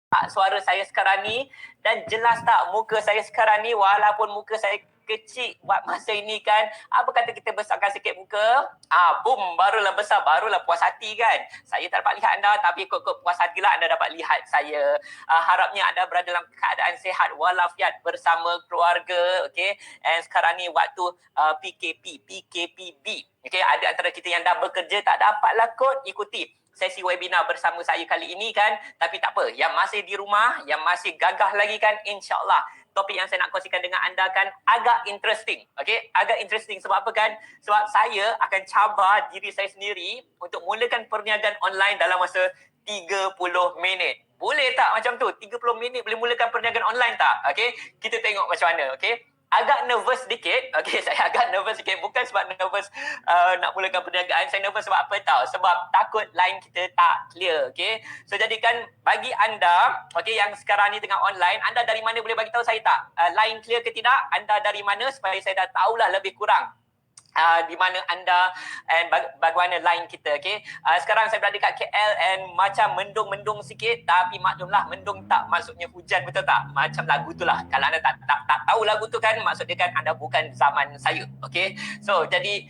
tak suara saya sekarang ni dan jelas tak muka saya sekarang ni walaupun muka saya kecil buat masa ini kan. Apa kata kita besarkan sikit muka? Boom, barulah besar, barulah puas hati kan. Saya tak dapat lihat anda tapi kok puas hatilah anda dapat lihat saya. Harapnya anda berada dalam keadaan sihat walafiat bersama keluarga, okey. And sekarang ni waktu PKPB. Okey, ada antara kita yang dah bekerja tak dapatlah kod ikuti sesi webinar bersama saya kali ini kan. Tapi tak apa, yang masih di rumah, yang masih gagah lagi kan, insyaAllah topik yang saya nak kongsikan dengan anda kan agak interesting. Okay, agak interesting sebab apa kan? Sebab saya akan cabar diri saya sendiri untuk mulakan perniagaan online dalam masa 30 minit. Boleh tak macam tu? 30 minit boleh mulakan perniagaan online tak? Okay, kita tengok macam mana. Okay, agak nervous sedikit. Okay, saya agak nervous sedikit. Bukan sebab nervous nak mulakan perniagaan. Saya nervous sebab apa tahu? Sebab takut line kita tak clear. Okay, so jadikan bagi anda, okay, yang sekarang ni tengah online, anda dari mana boleh bagi tahu saya tak? Line clear ke tidak? Anda dari mana supaya saya dah tahulah lebih kurang di mana anda and bagaimana line kita. Okay, sekarang saya berada kat KL and macam mendung-mendung sikit, tapi maklumlah mendung tak maksudnya hujan, betul tak? Macam lagu tu lah. Kalau anda tak tahu lagu tu kan, maksud dia kan anda bukan zaman saya. Okay, so jadi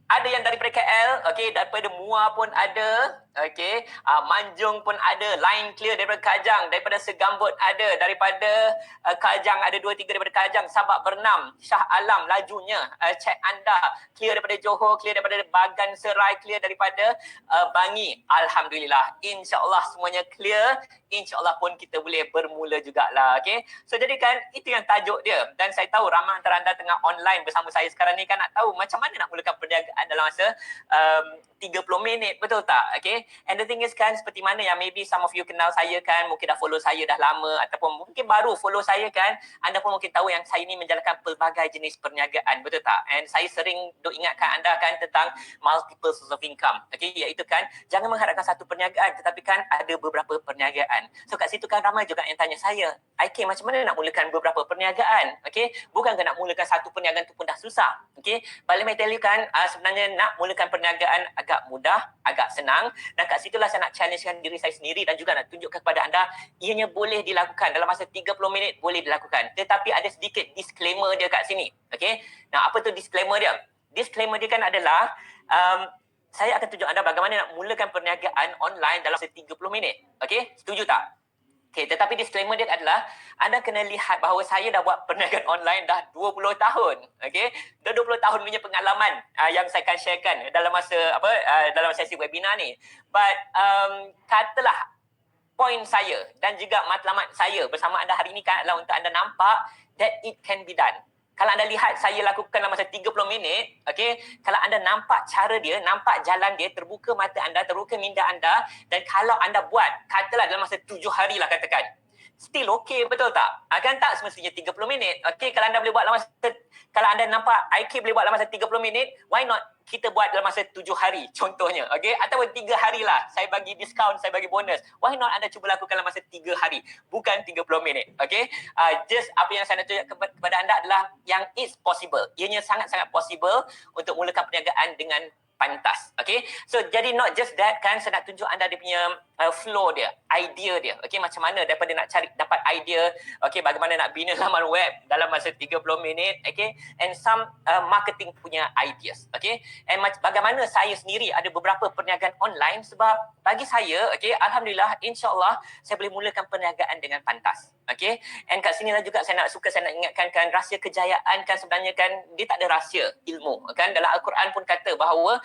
ada yang daripada KL, okay, daripada Muar pun ada, okay, Manjung pun ada, line clear daripada Kajang, daripada Segambut ada, daripada Kajang ada 2-3 daripada Kajang, Sabak Bernam, Shah Alam lajunya, cek anda, clear daripada Johor, clear daripada Bagan Serai, clear daripada Bangi. Alhamdulillah, insyaAllah semuanya clear, insyaAllah pun kita boleh bermula jugalah, okay. So jadikan itu yang tajuk dia, dan saya tahu ramai antara anda tengah online bersama saya sekarang ni kan nak tahu macam mana nak mulakan perniagaan dalam masa 30 minit, betul tak? Okay, and the thing is kan, seperti mana yang maybe some of you kenal saya kan, mungkin dah follow saya dah lama ataupun mungkin baru follow saya kan, anda pun mungkin tahu yang saya ni menjalankan pelbagai jenis perniagaan, betul tak? And saya sering duk ingatkan anda kan tentang multiple source of income, okay, iaitu kan jangan mengharapkan satu perniagaan tetapi kan ada beberapa perniagaan. So kat situ kan ramai juga yang tanya saya, IK macam mana nak mulakan beberapa perniagaan? Okay, bukankah nak mulakan satu perniagaan tu pun dah susah? Okay, but let me tell you kan, sebenarnya nak mulakan perniagaan agak mudah, agak senang, dan kat situlah saya nak challengekan diri saya sendiri dan juga nak tunjukkan kepada anda ianya boleh dilakukan dalam masa 30 minit, boleh dilakukan. Tetapi ada sedikit disclaimer dia kat sini. Okay, nah apa tu disclaimer dia? Disclaimer dia kan adalah saya akan tunjuk anda bagaimana nak mulakan perniagaan online dalam 30 minit. Okay, setuju tak? Okay, tetapi disclaimer dia adalah anda kena lihat bahawa saya dah buat perniagaan online dah 20 tahun. Okay, dah 20 tahun punya pengalaman yang saya akan sharekan dalam masa dalam sesi webinar ni. But katalah poin saya dan juga matlamat saya bersama anda hari ini kan adalah untuk anda nampak that it can be done. Kalau anda lihat saya lakukan dalam masa 30 minit, okay, kalau anda nampak cara dia, nampak jalan dia, terbuka mata anda, terbuka minda anda, dan kalau anda buat, katalah dalam masa 7 hari lah katakan, still okay, betul tak? Kan tak semestinya 30 minit. Okay, kalau anda boleh buat dalam masa, kalau anda nampak IK boleh buat dalam masa 30 minit, why not kita buat dalam masa 7 hari contohnya, okay? Ataupun 3 hari lah, saya bagi diskaun, saya bagi bonus. Why not anda cuba lakukan dalam masa 3 hari, bukan 30 minit, okay? Just apa yang saya nak tunjuk kepada anda adalah yang is possible. Ianya sangat-sangat possible untuk mulakan perniagaan dengan pantas. Okay, so jadi not just that kan, saya nak tunjuk anda dia punya flow dia, idea dia. Okay, macam mana daripada nak cari dapat idea, okay, bagaimana nak bina laman web dalam masa 30 minit, okay, and some marketing punya ideas. Okay, and bagaimana saya sendiri ada beberapa perniagaan online sebab bagi saya, okay, Alhamdulillah, insyaAllah saya boleh mulakan perniagaan dengan pantas. Okay, and kat sinilah juga saya nak ingatkan kan, rahsia kejayaan kan sebenarnya kan dia tak ada rahsia ilmu kan. Dalam Al-Quran pun kata bahawa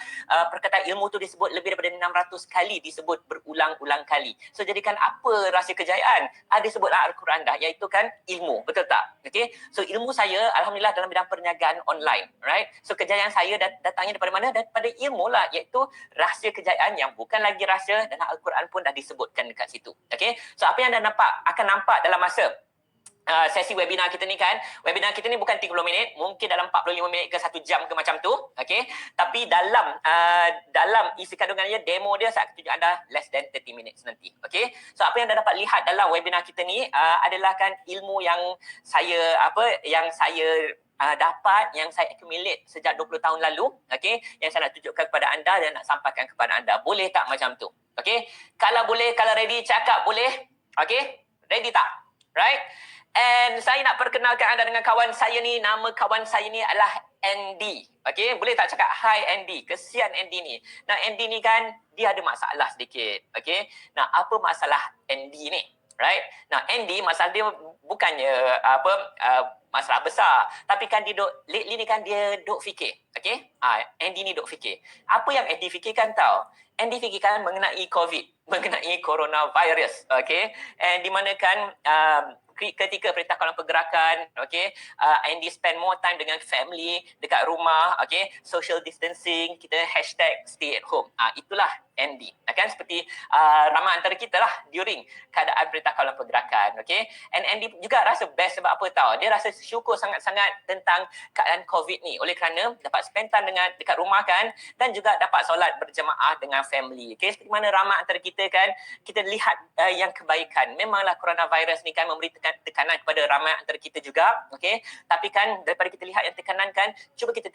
perkataan ilmu tu disebut lebih daripada 600 kali, disebut berulang-ulang kali. So jadikan apa rahsia kejayaan? Ada sebutlah Al-Quran dah, iaitu kan ilmu, betul tak? Okay, so ilmu saya Alhamdulillah dalam bidang perniagaan online, right? So kejayaan saya datangnya daripada mana? Daripada ilmu lah, iaitu rahsia kejayaan yang bukan lagi rahsia, dan Al-Quran pun dah disebutkan dekat situ. Okay, so apa yang anda akan nampak dalam masa sesi webinar kita ni kan, webinar kita ni bukan 30 minit, mungkin dalam 45 minit ke 1 jam ke macam tu, okay? Tapi dalam isi kandungannya, demo dia saya akan tunjuk anda less than 30 minutes nanti, okay? So apa yang anda dapat lihat dalam webinar kita ni adalah kan ilmu yang saya dapat, yang saya accumulate sejak 20 tahun lalu, okay? Yang saya nak tunjukkan kepada anda dan nak sampaikan kepada anda. Boleh tak macam tu? Okay, kalau boleh, kalau ready cakap boleh. Okay, ready tak? Right? And saya nak perkenalkan anda dengan kawan saya ni. Nama kawan saya ni adalah Andy. Okay, boleh tak cakap hi Andy? Kesian Andy ni. Nah, Andy ni kan dia ada masalah sedikit. Okay, nah apa masalah Andy ni? Right? Nah, Andy masalah dia bukannya masalah besar. Tapi kan dia lately ni kan dia duk fikir. Okay? Andy ni duk fikir. Apa yang Andy fikirkan tahu? Andy fikirkan mengenai COVID, mengenai coronavirus. Okay? And di mana kan ketika Perintah Kawalan Pergerakan, okay, Andy spend more time dengan family dekat rumah, okay, social distancing, kita hashtag stay at home. Itulah Andy. Kan seperti ramai antara kita lah during keadaan Perintah Kawalan Pergerakan, okay. And Andy juga rasa best sebab apa tahu? Dia rasa syukur sangat-sangat tentang keadaan COVID ni oleh kerana dapat spend time dengan dekat rumah kan, dan juga dapat solat berjemaah dengan family. Okay, seperti mana ramai antara kita kan, kita lihat yang kebaikan. Memanglah coronavirus ni kan memberi tekanan kepada ramai antara kita juga, okay. Tapi kan daripada kita lihat yang tekanan kan, cuba kita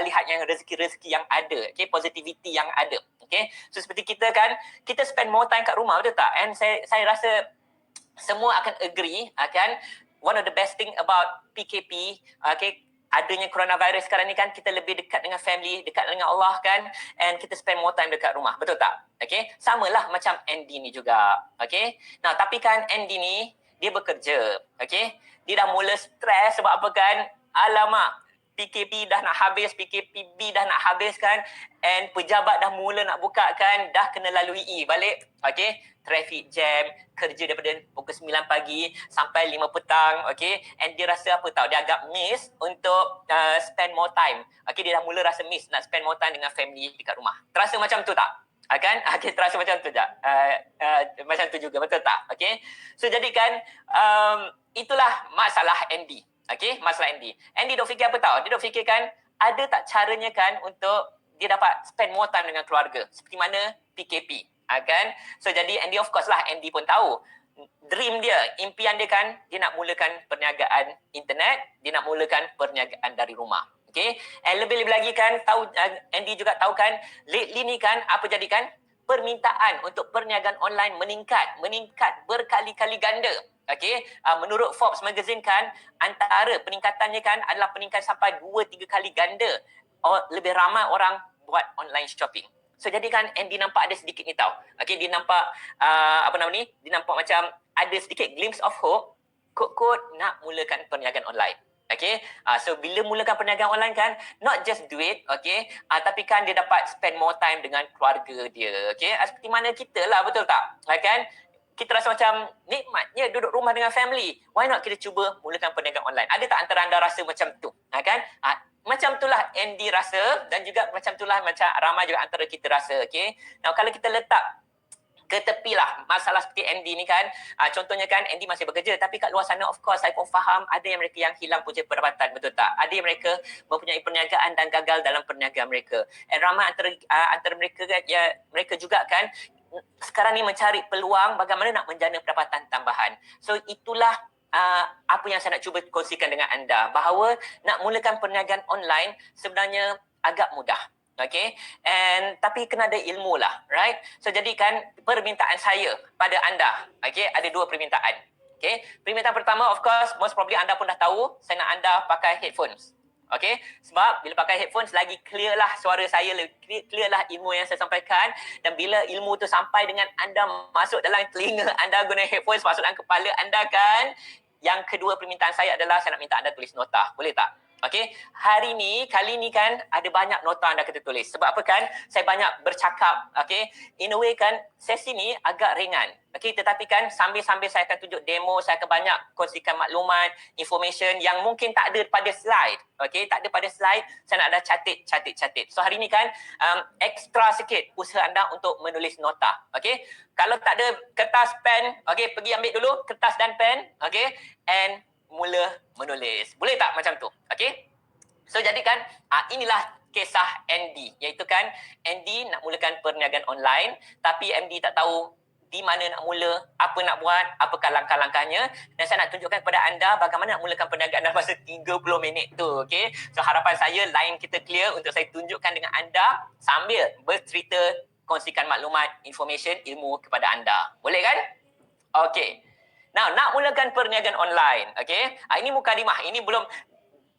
lihat yang rezeki-rezeki yang ada, okay, positivity yang ada, okay. So seperti kita kan, kita spend more time kat rumah, betul tak? And saya rasa semua akan agree, kan, one of the best thing about PKP, okay, adanya coronavirus sekarang ni kan, kita lebih dekat dengan family, dekat dengan Allah kan, and kita spend more time dekat rumah, betul tak? Okay, samalah macam Andy ni juga, okay. Nah, tapi kan Andy ni, dia bekerja, okay. Dia dah mula stres sebab apa kan, alamak, PKP dah nak habis, PKPB dah nak habis kan, and pejabat dah mula nak buka kan, dah kena lalui balik, okay. Traffic jam, kerja daripada pukul 9 pagi sampai 5 petang, okay. And dia rasa apa tahu, dia agak miss untuk spend more time, okay. Dia dah mula rasa miss nak spend more time dengan family dekat rumah. Terasa macam tu tak? Kan? Okay, terasa macam tu tak? Macam tu juga, betul tak? Okay. So jadi kan, itulah masalah Andy. Okay, masalah Andy. Andy dok fikir apa tahu? Dia dok fikir kan, ada tak caranya kan untuk dia dapat spend more time dengan keluarga. Seperti mana PKP. Kan? So jadi Andy, of course lah, Andy pun tahu. Dream dia, impian dia kan, dia nak mulakan perniagaan internet, dia nak mulakan perniagaan dari rumah. Okay, and lebih-lebih lagi kan, tahu Andy juga tahu kan, lately ni kan, apa jadi kan, permintaan untuk perniagaan online meningkat berkali-kali ganda. Okay, menurut Forbes magazine kan, antara peningkatannya kan adalah peningkat sampai 2-3 kali ganda. Lebih ramai orang buat online shopping. So jadi kan Andy nampak ada sedikit ni tau. Okay, dia nampak dia nampak macam ada sedikit glimpse of hope, kod-kod nak mulakan perniagaan online. Okay, so bila mulakan perniagaan online kan, not just do it, okay, tapi kan dia dapat spend more time dengan keluarga dia, okay, seperti mana kita lah, betul tak? Kan? Kita rasa macam nikmatnya duduk rumah dengan family. Why not kita cuba mulakan perniagaan online? Ada tak antara anda rasa macam tu? Kan? Macam itulah Andy rasa, dan juga macam itulah macam ramai juga antara kita rasa, okay. Now kalau kita letak ke tepi lah masalah seperti Andy ni kan, contohnya kan Andy masih bekerja, tapi kat luar sana of course saya pun faham ada yang mereka yang hilang punca pendapatan, betul tak? Ada yang mereka mempunyai perniagaan dan gagal dalam perniagaan mereka. And ramai antara mereka kan, ya, mereka juga kan sekarang ni mencari peluang bagaimana nak menjana pendapatan tambahan. So itulah apa yang saya nak cuba kongsikan dengan anda, bahawa nak mulakan perniagaan online sebenarnya agak mudah. Okay, and tapi kena ada ilmu lah, right? So jadikan permintaan saya pada anda, okay, ada 2 permintaan. Okay, permintaan pertama, of course, most probably anda pun dah tahu, saya nak anda pakai headphones. Okay, sebab bila pakai headphones lagi clear lah suara saya, lebih clear lah ilmu yang saya sampaikan, dan bila ilmu tu sampai dengan anda masuk dalam telinga anda guna headphones, masuk dalam kepala anda kan, yang kedua permintaan saya adalah saya nak minta anda tulis nota, boleh tak? Okay, kali ni kan ada banyak nota anda kena tulis. Sebab apa kan, saya banyak bercakap, okay. In a way kan, sesi ni agak ringan. Okay, tetapi kan sambil-sambil saya akan tunjuk demo, saya akan banyak kongsikan maklumat, information yang mungkin tak ada pada slide. Okay, tak ada pada slide, saya nak ada catit. So hari ni kan, extra sikit usaha anda untuk menulis nota. Okay, kalau tak ada kertas, pen, okay, pergi ambil dulu kertas dan pen, okay, and mula menulis. Boleh tak macam tu? Okay? So jadikan inilah kisah Andy, iaitu kan Andy nak mulakan perniagaan online, tapi Andy tak tahu di mana nak mula, apa nak buat, apakah langkah-langkahnya, dan saya nak tunjukkan kepada anda bagaimana nak mulakan perniagaan dalam masa 30 minit tu. Okay? So harapan saya line kita clear untuk saya tunjukkan dengan anda sambil bercerita kongsikan maklumat, information, ilmu kepada anda. Boleh kan? Okey. Now, nak mulakan perniagaan online. Okey. Ini mukadimah. Ini belum,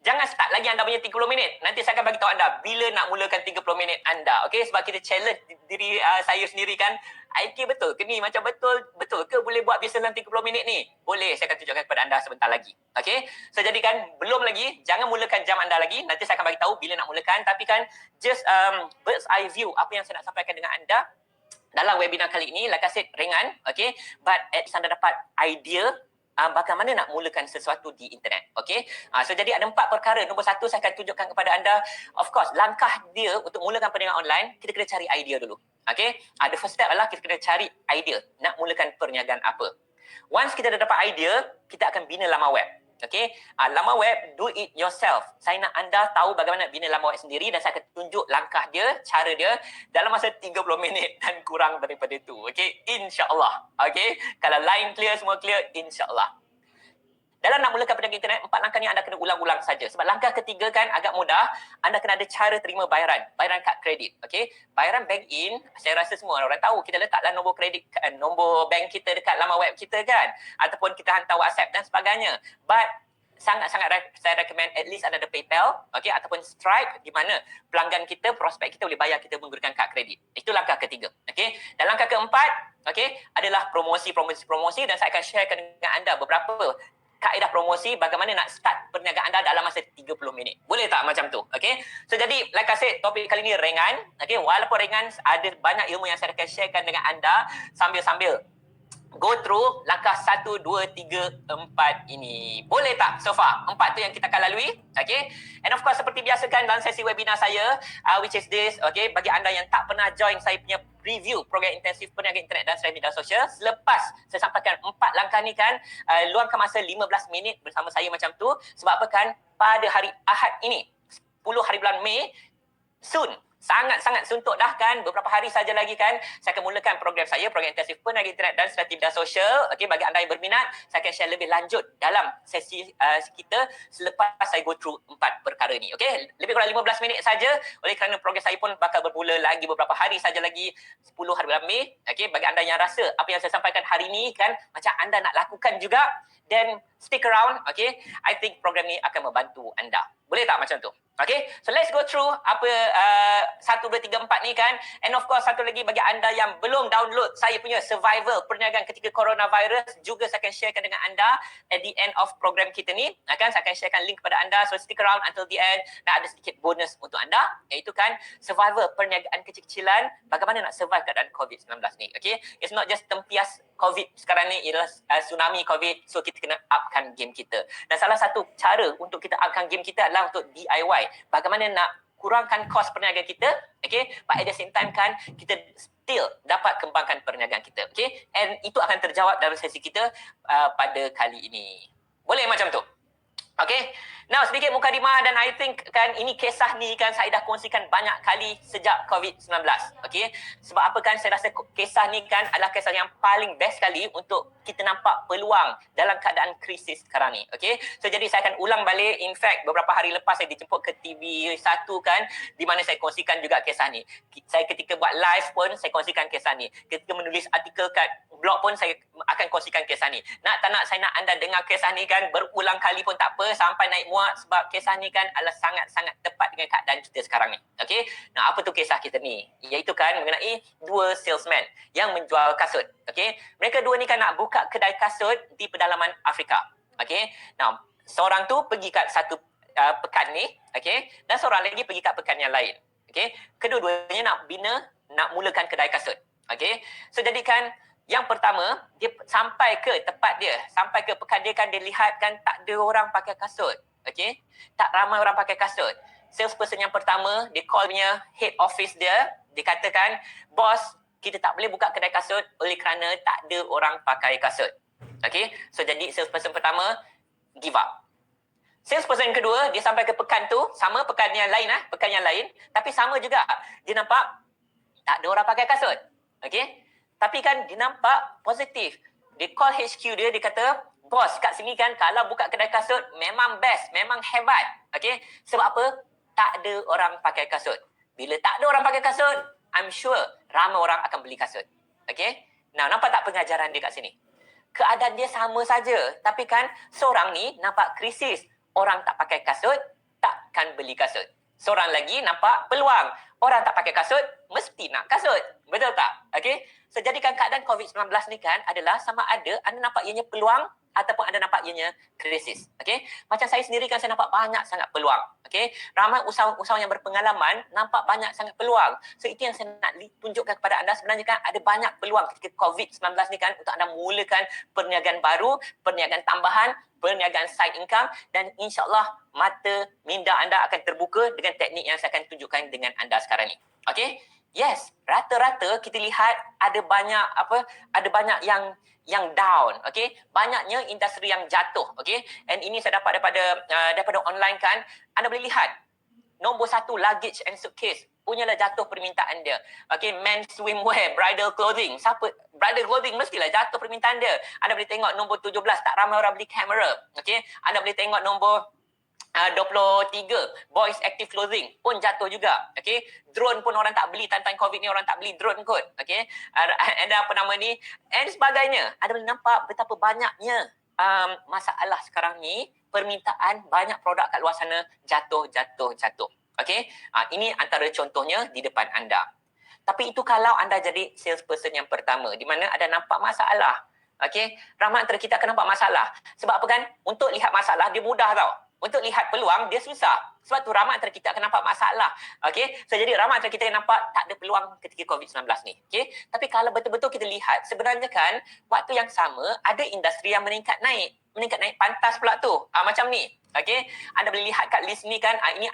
jangan start lagi anda punya 30 minit. Nanti saya akan bagi tahu anda bila nak mulakan 30 minit anda. Okey, sebab kita challenge diri saya sendiri kan. IK betul ke ni? Macam betul ke boleh buat bisnes dalam 30 minit ni? Boleh, saya akan tunjukkan kepada anda sebentar lagi. Okey, so jadikan belum lagi, jangan mulakan jam anda lagi. Nanti saya akan bagi tahu bila nak mulakan. Tapi kan, just bird's eye view apa yang saya nak sampaikan dengan anda dalam webinar kali ini. Like I said, ringan. Okay, but at least anda dapat idea bagaimana nak mulakan sesuatu di internet. Okay, so jadi ada 4 perkara. Nombor 1, saya akan tunjukkan kepada anda, of course, langkah dia untuk mulakan perniagaan online, kita kena cari idea dulu. Okay, the first step adalah kita kena cari idea nak mulakan perniagaan apa. Once kita dah dapat idea, kita akan bina laman web. Okay, laman web, do it yourself. Saya nak anda tahu bagaimana nak bina laman web sendiri dan saya akan tunjuk langkah dia, cara dia dalam masa 30 minit dan kurang daripada itu. Okay, insyaAllah. Okay, kalau line clear, semua clear, insyaAllah. Dalam nak mulakan perniagaan internet, 4 langkah ni anda kena ulang-ulang saja. Sebab langkah ketiga kan agak mudah, anda kena ada cara terima bayaran kad kredit. Okay, bayaran bank in, saya rasa semua orang tahu, kita letaklah nombor kredit, nombor bank kita dekat laman web kita kan, ataupun kita hantar WhatsApp dan sebagainya. But sangat-sangat saya recommend at least anda ada PayPal, okay, ataupun Stripe, di mana pelanggan kita, prospek kita boleh bayar kita menggunakan kad kredit. Itu langkah ketiga. Okay, dan langkah keempat, okay, adalah promosi dan saya akan sharekan dengan anda beberapa kaedah promosi bagaimana nak start perniagaan anda dalam masa 30 minit. Boleh tak macam tu? Okay, so jadi like I said, topik kali ni ringan. Okay, walaupun ringan, ada banyak ilmu yang saya akan sharekan dengan anda sambil-sambil go through langkah 1, 2, 3, 4 ini. Boleh tak so far? 4 tu yang kita akan lalui. Okay, and of course seperti biasa kan dalam sesi webinar saya, which is this, okay, bagi anda yang tak pernah join saya punya review program intensif perniagaan internet dan media sosial, selepas saya sampaikan 4 langkah ni kan, luangkan masa 15 minit bersama saya macam tu. Sebab apa kan, pada hari Ahad ini, 10 hari bulan Mei, soon, sangat-sangat suntuk dah kan, beberapa hari saja lagi kan, saya akan mulakan program saya, program intensif perniagaan internet dan strategi media sosial. Okey, bagi anda yang berminat, saya akan share lebih lanjut dalam sesi kita selepas saya go through 4 perkara ni. Okey, lebih kurang 15 minit saja, oleh kerana program saya pun bakal bermula lagi beberapa hari saja lagi, 10 hari bulan Mei. Okey, bagi anda yang rasa apa yang saya sampaikan hari ni kan macam anda nak lakukan juga, then stick around. Okay, I think program ni akan membantu anda. Boleh tak macam tu? Okay, so let's go through apa 1, 2, 3, 4 ni kan. And of course, satu lagi bagi anda yang belum download saya punya survival perniagaan ketika coronavirus, juga saya akan sharekan dengan anda at the end of program kita ni. Kan, saya akan sharekan link kepada anda, so stick around until the end. Dan ada sedikit bonus untuk anda, iaitu kan survival perniagaan kecil-kecilan, bagaimana nak survive keadaan COVID-19 ni. Okay, it's not just tempias COVID sekarang ni, ialah tsunami COVID, so kita kena upkan game kita. Dan salah satu cara untuk kita upkan game kita adalah untuk DIY. Bagaimana nak kurangkan kos perniagaan kita, okay, but at the same time kan, kita still dapat kembangkan perniagaan kita, okay, and itu akan terjawab dalam sesi kita pada kali ini. Boleh macam tu? Okay, now sedikit mukadimah, dan I think kan ini kisah ni kan saya dah kongsikan banyak kali sejak COVID-19. Okay, sebab apa kan, saya rasa kisah ni kan adalah kisah yang paling best sekali untuk kita nampak peluang dalam keadaan krisis sekarang ni. Okay, so jadi saya akan ulang balik. In fact, beberapa hari lepas saya dijemput ke TV1 kan, di mana saya kongsikan juga kisah ni. Saya ketika buat live pun saya kongsikan kisah ni. Ketika menulis artikel kat blog pun saya akan kongsikan kisah ni. Nak tak nak, saya nak anda dengar kisah ni kan berulang kali pun tak apa, sampai naik muak, sebab kisah ni kan adalah sangat-sangat tepat dengan keadaan kita sekarang ni. Okey, nah apa tu kisah kita ni? Iaitu kan mengenai 2 salesman yang menjual kasut. Okey, mereka 2 ni kan nak buka kedai kasut di pedalaman Afrika. Okey, nah seorang tu pergi kat satu pekan ni, okey, dan seorang lagi pergi kat pekan yang lain. Okey, kedua-duanya nak mulakan kedai kasut. Okey, so jadikan yang pertama, dia sampai ke tempat dia, sampai ke pekan dia kan, dia lihat kan tak ada orang pakai kasut. Okay, tak ramai orang pakai kasut. Salesperson yang pertama, dia call punya head office dia, dia katakan, bos, kita tak boleh buka kedai kasut oleh kerana tak ada orang pakai kasut. Okay, so jadi salesperson pertama give up. Salesperson yang kedua, dia sampai ke pekan tu, sama pekan yang lain pekan yang lain, tapi sama juga, dia nampak tak ada orang pakai kasut. Okay, tapi kan dia nampak positif. Dia call HQ dia, dia kata, bos, kat sini kan kalau buka kedai kasut memang best, memang hebat. Okay, sebab apa? Tak ada orang pakai kasut. Bila tak ada orang pakai kasut, I'm sure ramai orang akan beli kasut. Okay? Now, nampak tak pengajaran dia kat sini? Keadaan dia sama saja. Tapi kan, seorang ni nampak krisis. Orang tak pakai kasut, takkan beli kasut. Seorang lagi nampak peluang. Orang tak pakai kasut, mesti nak kasut. Betul tak? Okay? So, jadikan keadaan COVID-19 ni kan adalah sama ada anda nampak ianya peluang ataupun anda nampak ianya krisis. Okay? Macam saya sendiri kan saya nampak banyak sangat peluang. Okay? Ramai usahawan yang berpengalaman nampak banyak sangat peluang. So itu yang saya nak tunjukkan kepada anda. Sebenarnya kan ada banyak peluang ketika COVID-19 ni kan untuk anda mulakan perniagaan baru, perniagaan tambahan, perniagaan side income dan insyaAllah mata minda anda akan terbuka dengan teknik yang saya akan tunjukkan dengan anda sekarang ni. Okay? Yes, rata-rata kita lihat ada banyak yang down, okay? Banyaknya industri yang jatuh, okay? And ini saya dapat daripada online kan, anda boleh lihat nombor 1 luggage and suitcase punyalah jatuh permintaan dia. Okay, men's swimwear, bridal clothing. Bridal clothing mestilah jatuh permintaan dia. Anda boleh tengok nombor 17, tak ramai orang beli kamera. Okay, anda boleh tengok nombor 23, boys active clothing pun jatuh juga. Okay, drone pun orang tak beli time COVID ni, orang tak beli drone kot. Okay, ada apa nama ni and sebagainya. Anda boleh nampak betapa banyaknya masalah sekarang ni, permintaan banyak produk kat luar sana jatuh. Okay, ini antara contohnya di depan anda. Tapi itu kalau anda jadi salesperson yang pertama di mana ada nampak masalah. Okay, ramai antara kita akan nampak masalah. Sebab apa kan? Untuk lihat masalah dia mudah tau. Untuk lihat peluang, dia susah. Sebab tu ramai antara kita akan nampak masalah. Okay? So, jadi ramai antara kita yang nampak tak ada peluang ketika COVID-19 ni. Okay? Tapi kalau betul-betul kita lihat, sebenarnya kan, waktu yang sama, ada industri yang meningkat naik pantas pula tu. Macam ni. Okay? Anda boleh lihat kat list ni kan, ini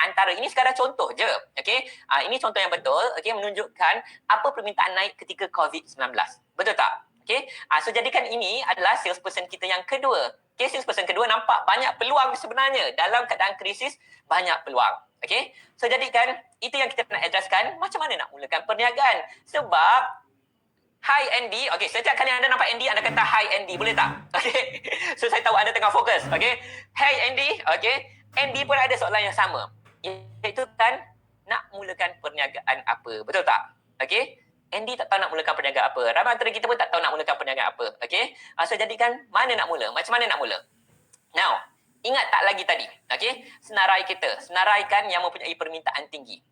sekadar contoh je. Okay? Ini contoh yang betul, okay? Menunjukkan apa permintaan naik ketika COVID-19. Betul tak? Okay? So, jadikan ini adalah salesperson kita yang kedua. Okay, salesperson kedua nampak banyak peluang sebenarnya. Dalam keadaan krisis, banyak peluang. Okay? So, jadikan itu yang kita nak addresskan. Macam mana nak mulakan perniagaan? Sebab, hi Andy. Okay, setiap kali anda nampak Andy, anda kata hi Andy. Boleh tak? Okay. So, saya tahu anda tengah fokus. Okay. Hey Andy. Okay. Andy pun ada soalan yang sama. Iaitu kan, nak mulakan perniagaan apa? Betul tak? Okay. Andy tak tahu nak mulakan perniagaan apa. Ramai antara kita pun tak tahu nak mulakan perniagaan apa. Okay. So, jadikan mana nak mula? Macam mana nak mula? Now, ingat tak lagi tadi? Okay. Senarai kita. Senaraikan yang mempunyai permintaan tinggi.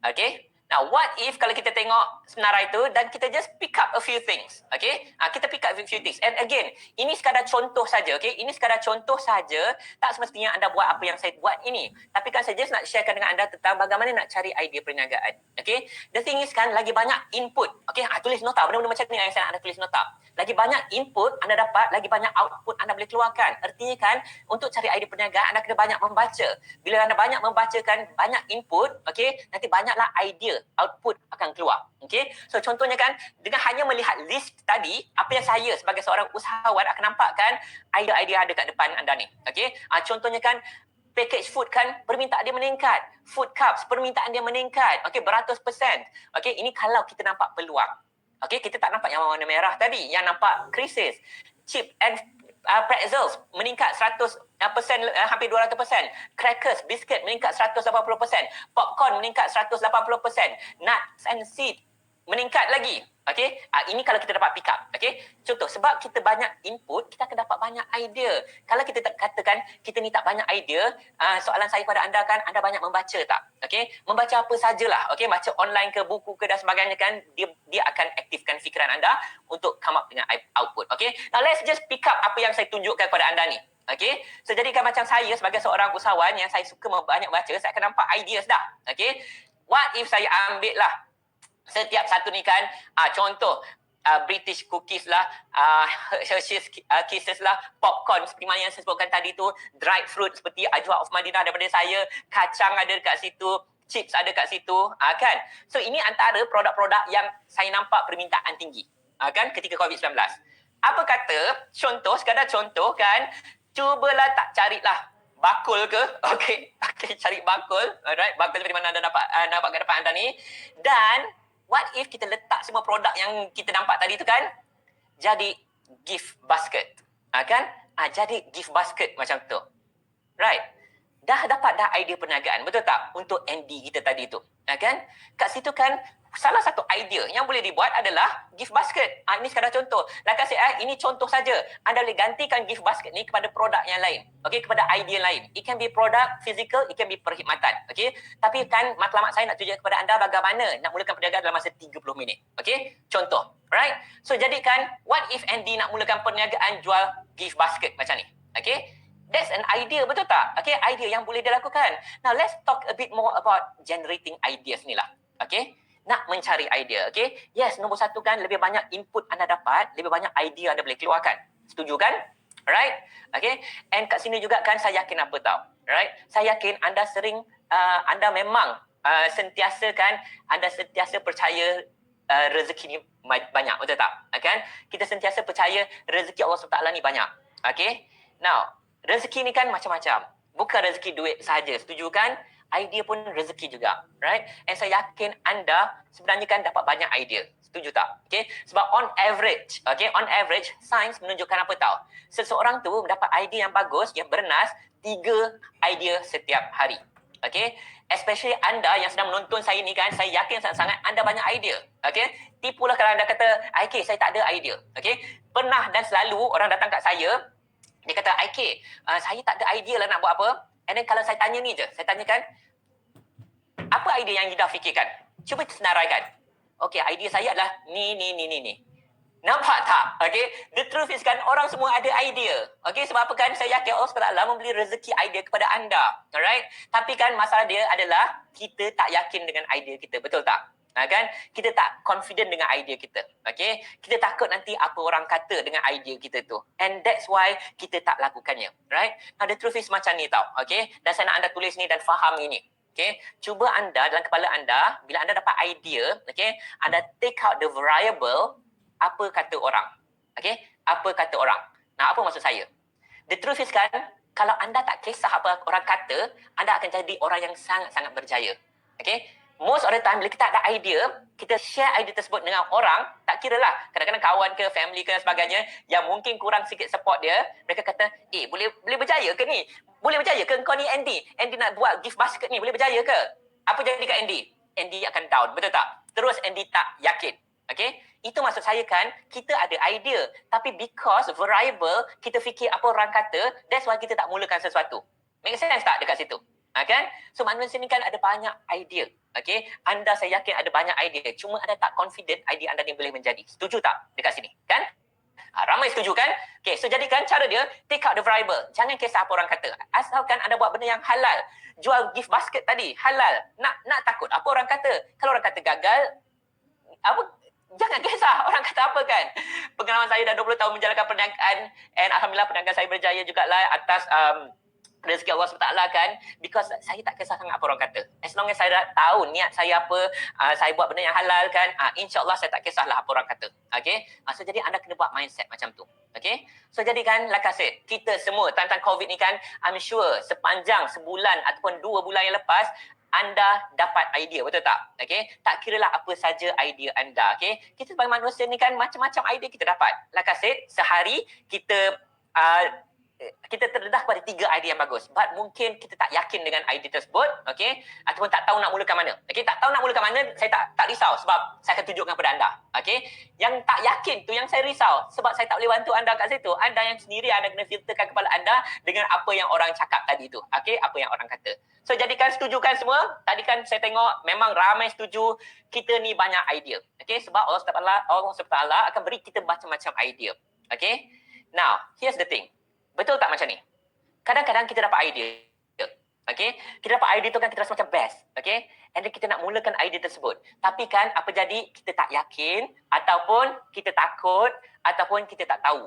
Okay. Now, what if kalau kita tengok senarai tu dan kita just pick up a few things. Okay. Kita pick up a few things. And again, ini sekadar contoh saja. Okay. Ini sekadar contoh saja. Tak semestinya anda buat apa yang saya buat ini. Tapi kan saya just nak sharekan dengan anda tentang bagaimana nak cari idea perniagaan. Okay. The thing is kan, lagi banyak input. Okay. Tulis nota. Benda-benda macam ni yang saya nak anda tulis nota. Lagi banyak input anda dapat, lagi banyak output anda boleh keluarkan. Artinya kan, untuk cari idea perniagaan, anda kena banyak membaca. Bila anda banyak membacakan, banyak input, okay, nanti banyaklah idea, output akan keluar. Okay, so contohnya kan, dengan hanya melihat list tadi, apa yang saya sebagai seorang usahawan akan nampak kan, idea-idea ada kat depan anda ni. Okay, contohnya kan, package food kan, permintaan dia meningkat. Food cups, permintaan dia meningkat. Okay, beratus%. Okay, ini kalau kita nampak peluang. Okay, kita tak nampak yang warna merah tadi, yang nampak krisis. Chip and pretzels meningkat 100%, hampir 200%. Crackers, biscuit meningkat 180%. Popcorn meningkat 180%. Nuts and seed meningkat lagi. Okay, ini kalau kita dapat pick up. Okay, contoh, sebab kita banyak input, kita akan dapat banyak idea. Kalau kita katakan kita ni tak banyak idea, soalan saya pada anda kan, anda banyak membaca tak? Okay, membaca apa sajalah. Okay, baca online ke, buku ke dan sebagainya kan, dia akan aktifkan fikiran anda untuk come up dengan output. Okay, now let's just pick up apa yang saya tunjukkan kepada anda ni. Okay, so jadikan macam saya sebagai seorang usahawan yang saya suka banyak baca, saya akan nampak ideas dah. Okay, what if saya ambil lah setiap satu ni kan, contoh British cookies lah, Hershey's Kisses lah, popcorn seperti mana yang saya sebutkan tadi tu, dried fruit seperti Ajwa of Madinah daripada saya, kacang ada dekat situ, chips ada kat situ, kan. So ini antara produk-produk yang saya nampak permintaan tinggi, kan, ketika COVID-19. Apa kata, sekadar contoh kan, cubalah tak carilah bakul ke, okay, cari bakul, alright, bakul dari mana anda nampak kat depan anda ni, dan what if kita letak semua produk yang kita nampak tadi tu kan, jadi gift basket. Kan? Jadi gift basket macam tu. Right? Dah dapat idea perniagaan, betul tak? Untuk Andy kita tadi tu. Kan? Kat situ kan, salah satu idea yang boleh dibuat adalah gift basket. Ini sekadar contoh. Like I said, ini contoh saja. Anda boleh gantikan gift basket ni kepada produk yang lain. Okay, kepada idea lain. It can be produk physical, it can be perkhidmatan. Okay, tapi kan matlamat saya nak tunjuk kepada anda bagaimana nak mulakan perniagaan dalam masa 30 minit. Okay, contoh. Right? So, jadikan what if Andy nak mulakan perniagaan jual gift basket macam ni. Okay, that's an idea, betul tak? Okay, idea yang boleh dilakukan. Now, let's talk a bit more about generating ideas ni lah. Okay, nak mencari idea, okay? Yes, nombor satu kan, lebih banyak input anda dapat, lebih banyak idea anda boleh keluarkan. Setuju kan? Alright? Okay? And kat sini juga kan, saya yakin apa tau? Alright? Saya yakin anda sering, anda memang sentiasa kan, anda sentiasa percaya rezeki ni banyak, betul tak? Kan? Kita sentiasa percaya rezeki Allah SWT ni banyak. Okay? Now, rezeki ni kan macam-macam. Bukan rezeki duit sahaja, setuju kan? Idea pun rezeki juga, right? And saya yakin anda sebenarnya kan dapat banyak idea. Setuju tak? Okay? Sebab on average, okay, on average, sains menunjukkan apa tahu? Seseorang tu dapat idea yang bagus, yang bernas, 3 idea setiap hari. Okay? Especially anda yang sedang menonton saya ni kan, saya yakin sangat-sangat anda banyak idea. Okay? Tipulah kalau anda kata, IK, saya tak ada idea. Okay? Pernah dan selalu orang datang kat saya, dia kata, IK, saya tak ada idea lah nak buat apa. And then kalau saya tanya ni je, saya tanyakan, apa idea yang Ida fikirkan? Cuba senaraikan. Okay, idea saya adalah ni. Nampak tak? Okay, the truth is kan, orang semua ada idea. Okay, sebab apa kan, saya yakin Allah SWT memberi rezeki idea kepada anda. Alright? Tapi kan masalah dia adalah, kita tak yakin dengan idea kita. Betul tak? Kan? Kita tak confident dengan idea kita. Okay? Kita takut nanti apa orang kata dengan idea kita tu. And that's why kita tak lakukannya. Right? Now the truth is macam ni tau. Okay? Dan saya nak anda tulis ni dan faham ini. Okay? Cuba anda dalam kepala anda, bila anda dapat idea, okay? Anda take out the variable, apa kata orang. Okay? Apa kata orang. Nah, apa maksud saya? The truth is kan, kalau anda tak kisah apa orang kata, anda akan jadi orang yang sangat-sangat berjaya. Okay? Most of the time, bila kita ada idea, kita share idea tersebut dengan orang, tak kira lah. Kadang-kadang kawan ke, family ke dan sebagainya, yang mungkin kurang sikit support dia, mereka kata, boleh berjaya ke ni? Boleh berjaya ke kau ni Andy? Andy nak buat gift basket ni, boleh berjaya ke? Apa jadi kat Andy? Andy akan down, betul tak? Terus Andy tak yakin. Okay? Itu maksud saya kan, kita ada idea. Tapi because variable, kita fikir apa orang kata, that's why kita tak mulakan sesuatu. Make sense tak dekat situ? Kan? So manusia ni kan ada banyak idea. Okay? Anda saya yakin ada banyak idea. Cuma anda tak confident idea anda ni boleh menjadi. Setuju tak dekat sini? Kan? Ramai setuju kan? Okay, so jadikan cara dia, take out the variable. Jangan kisah apa orang kata. Asalkan anda buat benda yang halal. Jual gift basket tadi, halal. Nak takut apa orang kata. Kalau orang kata gagal, jangan kisah orang kata apa kan. Pengalaman saya dah 20 tahun menjalankan perniagaan, and alhamdulillah perniagaan saya berjaya jugalah atas rezeki Allah SWT kan, because saya tak kisah sangat apa orang kata. As long as saya dah tahu niat saya apa, saya buat benda yang halal kan, insyaAllah saya tak kisahlah apa orang kata. Okay? So jadi anda kena buat mindset macam tu. Okay? So jadi kan, like I said, kita semua time-time COVID ni kan, I'm sure sepanjang sebulan ataupun 2 bulan yang lepas, anda dapat idea, betul tak? Okay? Tak kiralah apa saja idea anda. Okay? Kita sebagai manusia ni kan, macam-macam idea kita dapat. Like I said, sehari kita terdedah pada 3 idea yang bagus. But mungkin kita tak yakin dengan idea tersebut, okay? Ataupun tak tahu nak mulakan mana. Okay? Tak tahu nak mulakan mana, saya tak risau sebab saya akan tunjukkan kepada anda. Okay? Yang tak yakin tu yang saya risau sebab saya tak boleh bantu anda kat situ. Anda yang sendiri, anda kena filterkan kepala anda dengan apa yang orang cakap tadi tu. Okay? Apa yang orang kata. So jadikan setujukan semua. Tadi kan saya tengok memang ramai setuju kita ni banyak idea. Okay? Sebab Allah SWT akan beri kita macam-macam idea. Okay? Now, here's the thing. Betul tak macam ni? Kadang-kadang kita dapat idea. Okay? Kita dapat idea tu kan kita rasa macam best. Okay? And then kita nak mulakan idea tersebut. Tapi kan apa jadi? Kita tak yakin ataupun kita takut ataupun kita tak tahu.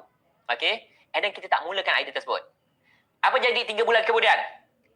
Okay? And then kita tak mulakan idea tersebut. Apa jadi 3 bulan kemudian?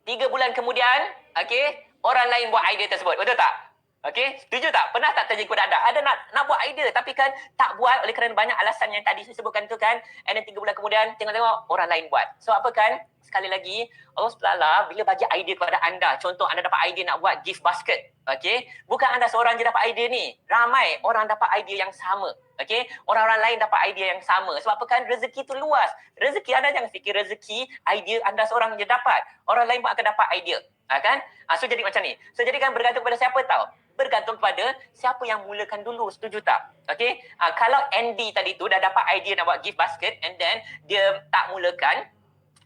3 bulan kemudian, okay, orang lain buat idea tersebut. Betul tak? Okay, setuju tak? Pernah tak terjadi kepada anda? Ada nak buat idea tapi kan tak buat oleh kerana banyak alasan yang tadi saya sebutkan tu kan. And then 3 bulan kemudian tengok-tengok orang lain buat. So apa kan? Sekali lagi, Allah SWT bila bagi idea kepada anda, contoh anda dapat idea nak buat gift basket. Okay, bukan anda seorang je dapat idea ni. Ramai orang dapat idea yang sama. Okay, orang-orang lain dapat idea yang sama. Sebab apa kan? Rezeki tu luas. Rezeki anda jangan fikir rezeki, idea anda seorang je dapat. Orang lain pun akan dapat idea. Kan? So jadi macam ni. So jadi kan bergantung kepada siapa tahu. bergantung kepada siapa yang mulakan dulu. Setuju tak? Okay. Kalau Andy tadi tu dah dapat idea nak buat gift basket and then dia tak mulakan,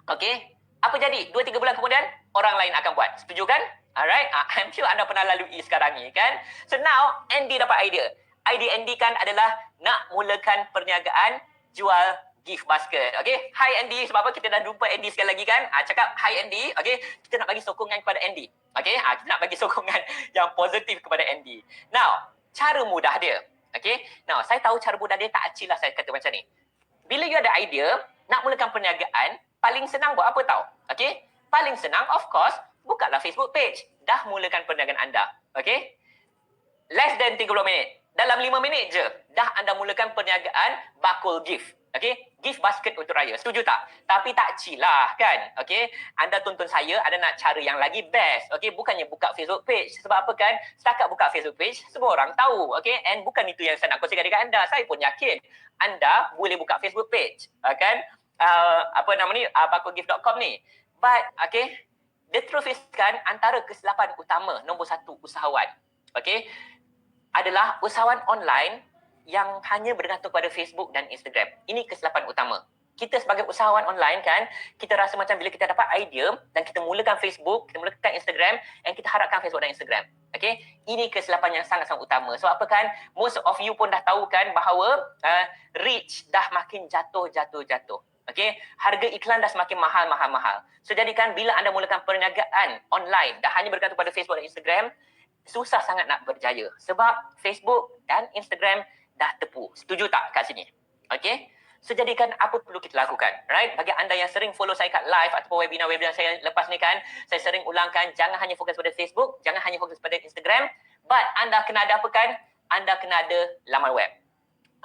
okay, apa jadi? 2-3 bulan kemudian orang lain akan buat. Setuju kan? Alright. I'm sure anda pernah lalui sekarang ni kan. So now Andy dapat idea. Idea Andy kan adalah nak mulakan perniagaan jual gift basket. Okay. Hi Andy. Sebab apa kita dah jumpa Andy sekali lagi kan? Cakap hi Andy. Okay. Kita nak bagi sokongan kepada Andy. Okay. Kita nak bagi sokongan yang positif kepada Andy. Now, cara mudah dia. Okay. Now, saya tahu cara mudah dia tak acil lah saya kata macam ni. Bila you ada idea nak mulakan perniagaan, paling senang buat apa tahu? Okay. Paling senang of course, bukalah Facebook page. Dah mulakan perniagaan anda. Okay. Less than 30 minit. Dalam 5 minit je, dah anda mulakan perniagaan bakul gift. Okay, gift basket untuk raya. Setuju tak? Tapi tak cilah kan? Okay, anda tonton saya, ada nak cara yang lagi best. Okay, bukannya buka Facebook page. Sebab apa kan? Setakat buka Facebook page, semua orang tahu. Okay, and bukan itu yang saya nak kongsikan dengan anda. Saya pun yakin anda boleh buka Facebook page. Kan? Apa nama ni? Bakulgift.com ni. But, okay, the truth is kan, antara kesilapan utama, nombor 1 usahawan. Okay, adalah usahawan online yang hanya bergantung pada Facebook dan Instagram. Ini kesilapan utama. Kita sebagai usahawan online kan, kita rasa macam bila kita dapat idea dan kita mulakan Facebook, kita mulakan Instagram and kita harapkan Facebook dan Instagram. Okay? Ini kesilapan yang sangat-sangat utama. Sebab apa kan, most of you pun dah tahu kan bahawa reach dah makin jatuh. Okay? Harga iklan dah semakin mahal. So jadikan bila anda mulakan perniagaan online, dah hanya bergantung pada Facebook dan Instagram, susah sangat nak berjaya sebab Facebook dan Instagram dah tepu. Setuju tak kat sini? Okay? So jadikan apa perlu kita lakukan? Right? Bagi anda yang sering follow saya kat live ataupun webinar-webinar saya lepas ni kan, saya sering ulangkan jangan hanya fokus pada Facebook, jangan hanya fokus pada Instagram, but anda kena ada apa kan? Anda kena ada laman web.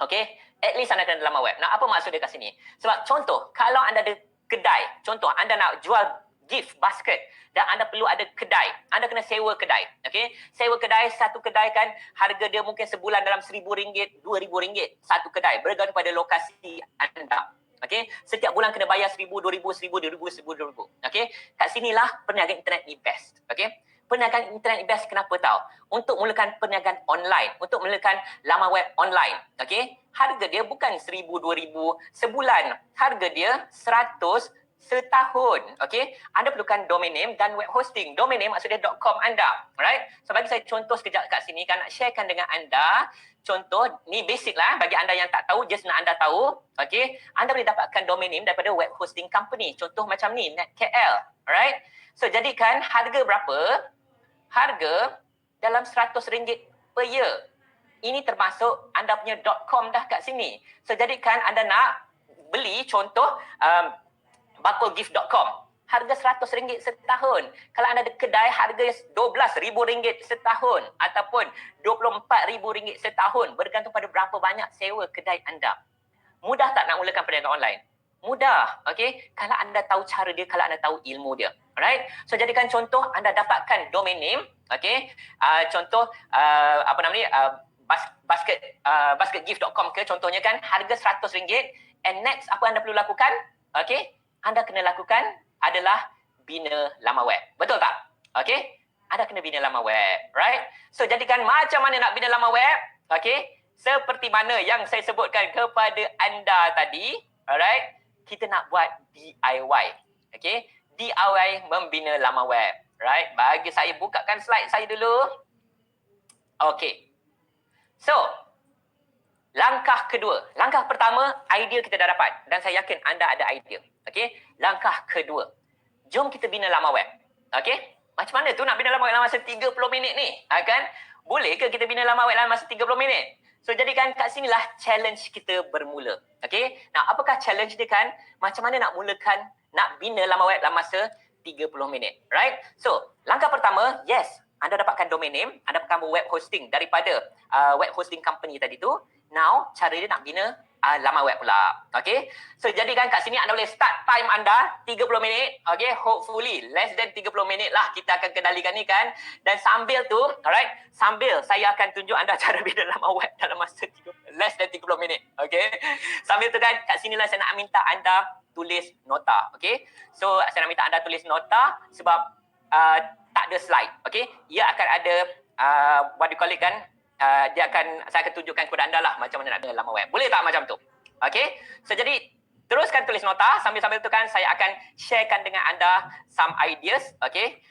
Okay? At least anda kena ada laman web. Nah, apa maksud dia kat sini? Sebab contoh, kalau anda ada kedai, contoh anda nak jual gift basket dan anda perlu ada kedai, anda kena sewa kedai. Okay? Sewa kedai, satu kedai kan harga dia mungkin sebulan dalam RM1,000, RM2,000 satu kedai bergantung pada lokasi anda. Okay? Setiap bulan kena bayar RM1,000, RM2,000, RM1,000. Okay? Kat sinilah perniagaan internet ni best. Okay? Perniagaan internet ni best kenapa tahu? Untuk mulakan perniagaan online, untuk mulakan laman web online. Okay? Harga dia bukan RM1,000, RM2,000 sebulan. Harga dia RM100 setahun. Okay? Anda perlukan domain name dan web hosting. Domain name maksudnya .com anda. Alright? So bagi saya contoh sekejap kat sini kan nak sharekan dengan anda. Contoh, ni basic lah bagi anda yang tak tahu, just nak anda tahu. Okay? Anda boleh dapatkan domain name daripada web hosting company. Contoh macam ni, NetKL. Alright? So jadikan harga berapa? Harga dalam RM100 per year. Ini termasuk anda punya .com dah kat sini. So jadikan anda nak beli contoh bakulgift.com. Harga RM100 setahun. Kalau anda ada kedai, harga RM12,000 setahun ataupun RM24,000 setahun. Bergantung pada berapa banyak sewa kedai anda. Mudah tak nak mulakan perniagaan online? Mudah. Okay? Kalau anda tahu cara dia, kalau anda tahu ilmu dia. Alright? So jadikan contoh, anda dapatkan domain name. Okay? Contoh, apa nama ni? Basketgift.com ke contohnya kan. Harga RM100. And next, apa anda perlu lakukan? Okay? Anda kena lakukan adalah bina laman web. Betul tak? Okay? Anda kena bina laman web. Right? So, jadikan macam mana nak bina laman web? Okay? Seperti mana yang saya sebutkan kepada anda tadi. Alright? Kita nak buat DIY. Okay? DIY membina laman web. Right? Bagi saya bukakan slide saya dulu. Okay. So, langkah kedua. Langkah pertama, idea kita dah dapat. Dan saya yakin anda ada idea. Okay? Langkah kedua. Jom kita bina laman web. Okay? Macam mana tu nak bina laman web dalam masa 30 minit ni? Kan? Boleh ke kita bina laman web dalam masa 30 minit? So, jadikan kat sinilah challenge kita bermula. Okay? Nah, apakah challenge dia kan? Macam mana nak mulakan, nak bina laman web dalam masa 30 minit. Right? So, langkah pertama, yes. Anda dapatkan domain name, anda dapatkan web hosting daripada web hosting company tadi tu. Now, cara dia nak bina laman web pula. Okay? So, jadikan kat sini anda boleh start time anda 30 minit. Okay? Hopefully, less than 30 minit lah kita akan kendalikan ni kan. Dan sambil tu, alright? Sambil saya akan tunjuk anda cara bina laman web dalam masa less than 30 minit. Okay? Sambil tu kan, kat sinilah saya nak minta anda tulis nota. Okay? So, saya nak minta anda tulis nota sebab tak ada slide. Okay? Ia akan ada what do you call it kan, saya akan tunjukkan kepada anda lah macam mana nak guna laman web. Boleh tak macam tu? Okay, so jadi teruskan tulis nota, sambil-sambil tu kan saya akan sharekan dengan anda some ideas, okay,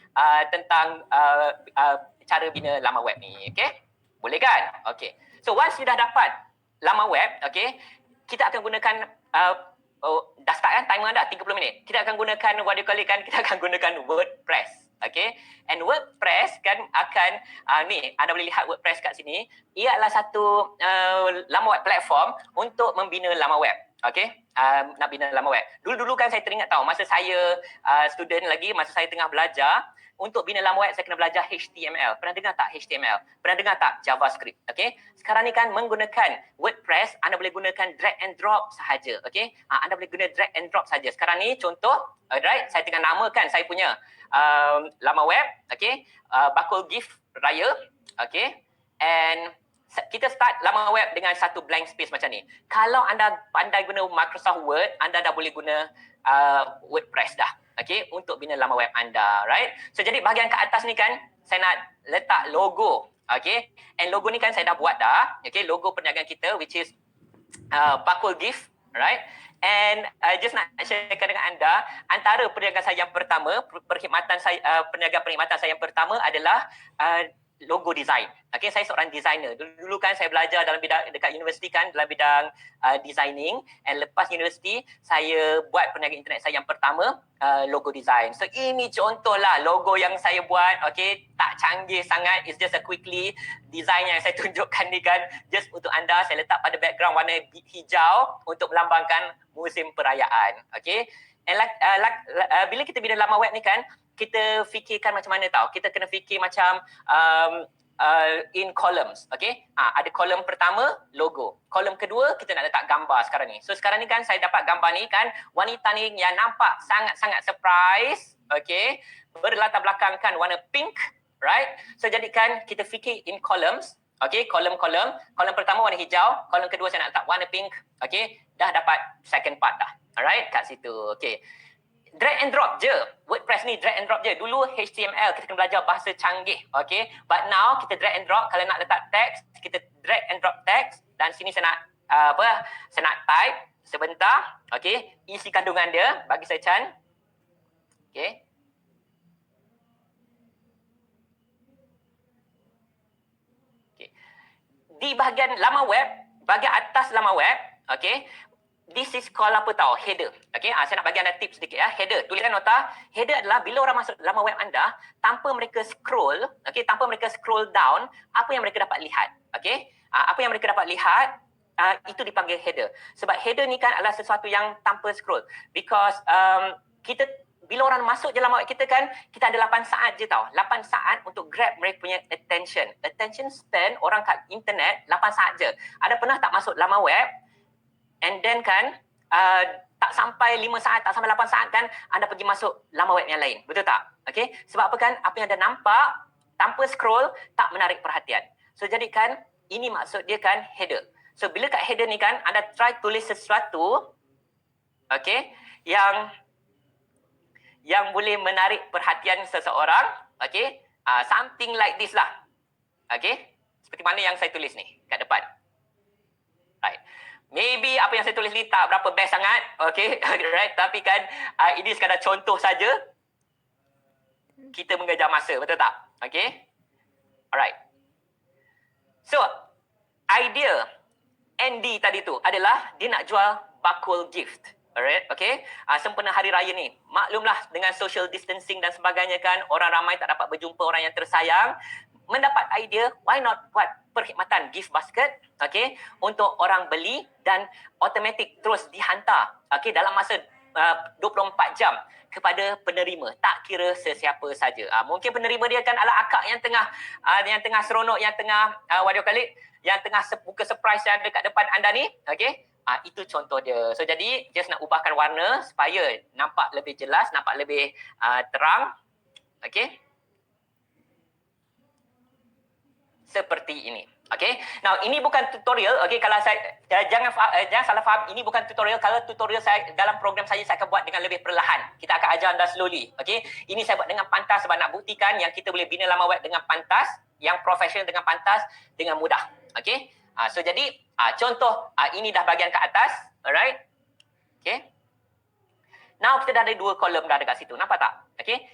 tentang cara bina laman web ni, okay? Boleh kan? Okay, so once you dah dapat laman web, okay, kita akan gunakan dah start kan timer anda 30 minit. Kita akan gunakan what do you call it kan, kita akan gunakan WordPress. Okay, and WordPress kan akan ni anda boleh lihat WordPress kat sini. Ia adalah satu laman web platform untuk membina laman web. Okay, nak bina laman web. Dulu-dulu kan saya teringat tahu masa saya student lagi, masa saya tengah belajar, untuk bina laman web saya kena belajar HTML. Pernah dengar tak HTML? Pernah dengar tak JavaScript? Okay, sekarang ni kan menggunakan WordPress, anda boleh gunakan drag and drop sahaja. Okay, anda boleh guna drag and drop sahaja. Sekarang ni contoh, alright, saya tengah namakan saya punya laman web, okay, bakul gift raya, okay, and kita start laman web dengan satu blank space macam ni. Kalau anda pandai guna Microsoft Word, anda dah boleh guna WordPress dah, okay, untuk bina laman web anda, right? So jadi bahagian ke atas ni kan saya nak letak logo, okay, and logo ni kan saya dah buat dah, okay, logo perniagaan kita which is bakul gift, right? And just nak sharekan dengan anda, antara perniagaan saya yang pertama, perniagaan perkhidmatan saya yang pertama adalah logo design. Okay, saya seorang designer. Dulu kan saya belajar dalam bidang dekat universiti kan dalam bidang designing, and lepas universiti saya buat perniagaan internet saya yang pertama logo design. So ini contohlah logo yang saya buat. Okay, tak canggih sangat, it's just a quickly design yang saya tunjukkan ni kan, just untuk anda. Saya letak pada background warna hijau untuk melambangkan musim perayaan. Okay, and bila kita bina laman web ni kan, kita fikirkan macam mana tahu. Kita kena fikir macam in columns, okay? Ada kolom pertama, logo. Kolom kedua, kita nak letak gambar sekarang ni. So sekarang ni kan saya dapat gambar ni kan, wanita ni yang nampak sangat-sangat surprise, okay? Berlatar belakangkan warna pink, right? So jadikan kita fikir in columns, okay? Kolom-kolom. Kolom pertama warna hijau, kolom kedua saya nak letak warna pink, okay? Dah dapat second part dah, alright? Kat situ, okay. Drag and drop je. WordPress ni drag and drop je. Dulu HTML kita kena belajar bahasa canggih. Okay. But now kita drag and drop. Kalau nak letak teks, kita drag and drop teks. Dan sini saya nak saya nak type sebentar. Okay. Isi kandungan dia. Bagi saya Chan. Okay. Okay. Di bahagian laman web, bahagian atas laman web, okay, this is called apa tahu? Header. Okay, saya nak bagi anda tips sedikit ya. Header. Tuliskan nota. Header adalah bila orang masuk laman web anda, tanpa mereka scroll, okay, tanpa mereka scroll down, apa yang mereka dapat lihat. Okay, apa yang mereka dapat lihat, itu dipanggil header. Sebab header ni kan adalah sesuatu yang tanpa scroll. Because kita, bila orang masuk je laman web kita kan, kita ada 8 saat je tau. 8 saat untuk grab mereka punya attention. Attention span orang kat internet 8 saat je. Ada pernah tak masuk laman web, and then kan tak sampai 5 saat, tak sampai 8 saat kan anda pergi masuk laman web yang lain. Betul tak? Okay. Sebab apa kan? Apa yang anda nampak tanpa scroll tak menarik perhatian. So jadikan ini maksud dia kan header. So bila kat header ni kan anda try tulis sesuatu, okay, yang boleh menarik perhatian seseorang. Okay. Something like this lah. Okay. Seperti mana yang saya tulis ni kat depan. Right. Maybe apa yang saya tulis ni tak berapa best sangat, okay, right? Tapi kan ini sekadar contoh saja. Kita mengejar masa, betul tak? Okay, alright. So, idea Andy tadi tu adalah dia nak jual bakul gift, alright, okay. Sempena hari raya ni, maklumlah dengan social distancing dan sebagainya kan, orang ramai tak dapat berjumpa orang yang tersayang. Mendapat idea, why not buat perkhidmatan gift basket, okay, untuk orang beli dan automatik terus dihantar, okay, dalam masa 24 jam kepada penerima, tak kira sesiapa saja. Mungkin penerima dia kan adalah akak yang tengah seronok, yang tengah what do you call it, yang tengah buka surprise yang dekat depan anda ni, okay. Itu contoh dia. So jadi just nak ubahkan warna supaya nampak lebih jelas, nampak lebih terang, okay. Seperti ini. Okay, now ini bukan tutorial. Okay, kalau saya jangan salah faham, ini bukan tutorial. Kalau tutorial saya dalam program saya akan buat dengan lebih perlahan. Kita akan ajar anda slowly. Okay, ini saya buat dengan pantas sebab nak buktikan yang kita boleh bina laman web dengan pantas, yang profesional dengan pantas, dengan mudah. Okay, so jadi contoh ini dah bahagian ke atas, alright. Okay, now kita dah ada 2 kolom dah dekat situ. Nampak tak? Okay,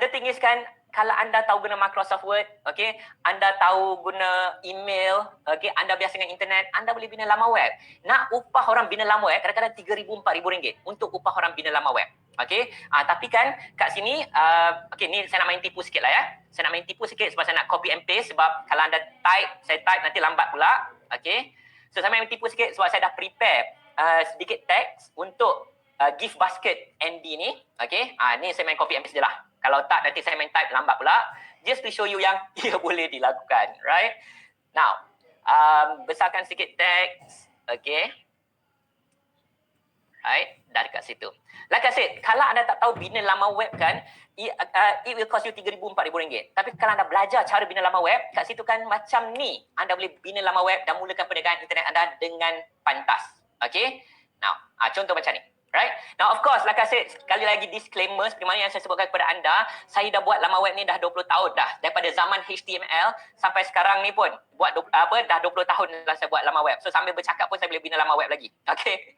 the thing is kan, kalau anda tahu guna Microsoft Word, okay, anda tahu guna email, okay, anda biasa dengan internet, anda boleh bina laman web. Nak upah orang bina laman web kadang-kadang RM3,000, RM4,000 untuk upah orang bina laman web. Okay, tapi kan kat sini, okay, ni saya nak main tipu sikit lah ya. Saya nak main tipu sikit sebab saya nak copy and paste, sebab kalau anda saya type nanti lambat pula. Okay, so saya main tipu sikit sebab saya dah prepare sedikit teks untuk gift basket Andy ni. Okay, ni saya main copy and paste je lah. Kalau tak, nanti saya main type lambat pula. Just to show you yang ia boleh dilakukan. Right? Now, besarkan sikit teks. Okay. Right? Dah dekat situ. Like I said, kalau anda tak tahu bina laman web kan, it will cost you RM3,000, RM4,000. Tapi kalau anda belajar cara bina laman web, kat situ kan macam ni. Anda boleh bina laman web dan mulakan perniagaan internet anda dengan pantas. Okay? Now, contoh macam ni. Right? Now of course, like I said, sekali lagi disclaimer seperti mana yang saya sebutkan kepada anda, saya dah buat laman web ni dah 20 tahun dah. Daripada zaman HTML sampai sekarang ni pun buat dah 20 tahun dah saya buat laman web. So sambil bercakap pun saya boleh bina laman web lagi. Okay.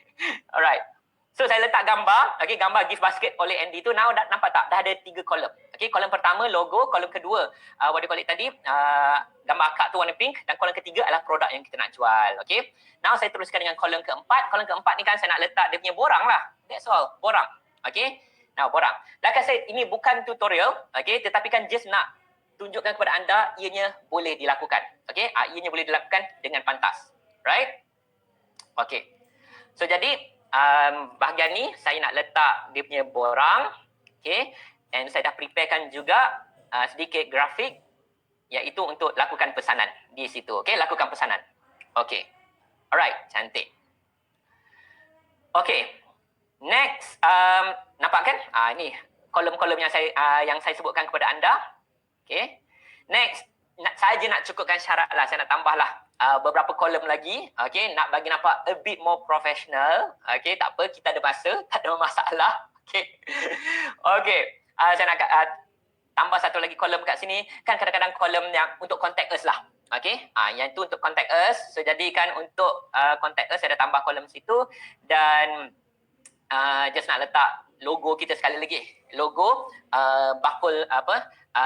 Alright. So saya letak gambar, okay, gambar gift basket oleh Andy tu. Now dah nampak tak? Dah ada 3 kolom. Okay, kolom pertama logo, kolom kedua what do you call it tadi? Gambar akak tu warna pink, dan kolom ketiga adalah produk yang kita nak jual. Okay. Now saya teruskan dengan kolom keempat. Kolom keempat ni kan saya nak letak dia punya borang lah. That's all, borang. Okay. Now borang. Like I said, ini bukan tutorial, okay, tetapi kan just nak tunjukkan kepada anda ianya boleh dilakukan. Okay, ianya boleh dilakukan dengan pantas. Right? Okay. So jadi bahagian ni saya nak letak dia punya borang. Okay. And saya dah preparekan juga sedikit grafik iaitu untuk lakukan pesanan di situ. Okay, lakukan pesanan. Okay. Alright, cantik. Okay. Next, nampak kan? Ni kolom-kolom yang saya sebutkan kepada anda. Okay. Next, saja nak cukupkan syarat lah. Saya nak tambah lah beberapa kolom lagi. Okay, nak bagi nampak a bit more professional. Okay, tak apa, kita ada masa, tak ada masalah. Okay. Okay, saya nak tambah satu lagi kolom kat sini. Kan kadang-kadang kolom yang untuk contact us lah. Okay, yang tu untuk contact us. So jadikan untuk contact us, saya dah tambah kolom situ. Dan just nak letak logo kita sekali lagi. Logo bakul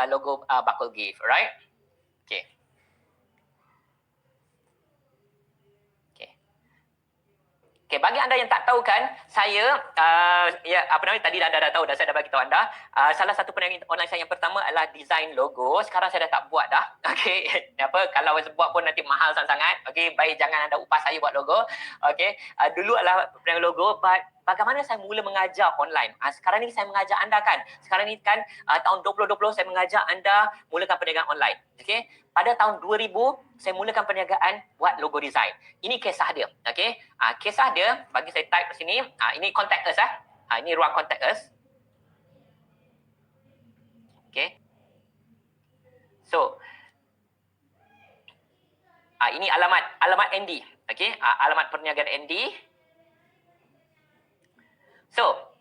logo bakul gift, right? Okay. Okay, bagi anda yang tak tahu kan, saya tadi anda dah tahu dah, saya dah bagi tahu anda. Salah satu perniagaan online saya yang pertama adalah design logo. Sekarang saya dah tak buat dah. Okey, kalau saya buat pun nanti mahal sangat. Okey, baik jangan anda upah saya buat logo. Okey, dulu adalah perniagaan logo, but bagaimana saya mula mengajar online? Sekarang ni saya mengajar anda kan. Sekarang ni kan tahun 2020 saya mengajar anda mulakan perniagaan online. Okey, pada tahun 2000 saya mulakan perniagaan buat logo design. Ini kisah dia. Okey, kisah dia bagi saya type di sini. Ini contact us ini ruang contact us. Okey. So ini alamat Andy. Okey, alamat perniagaan Andy. So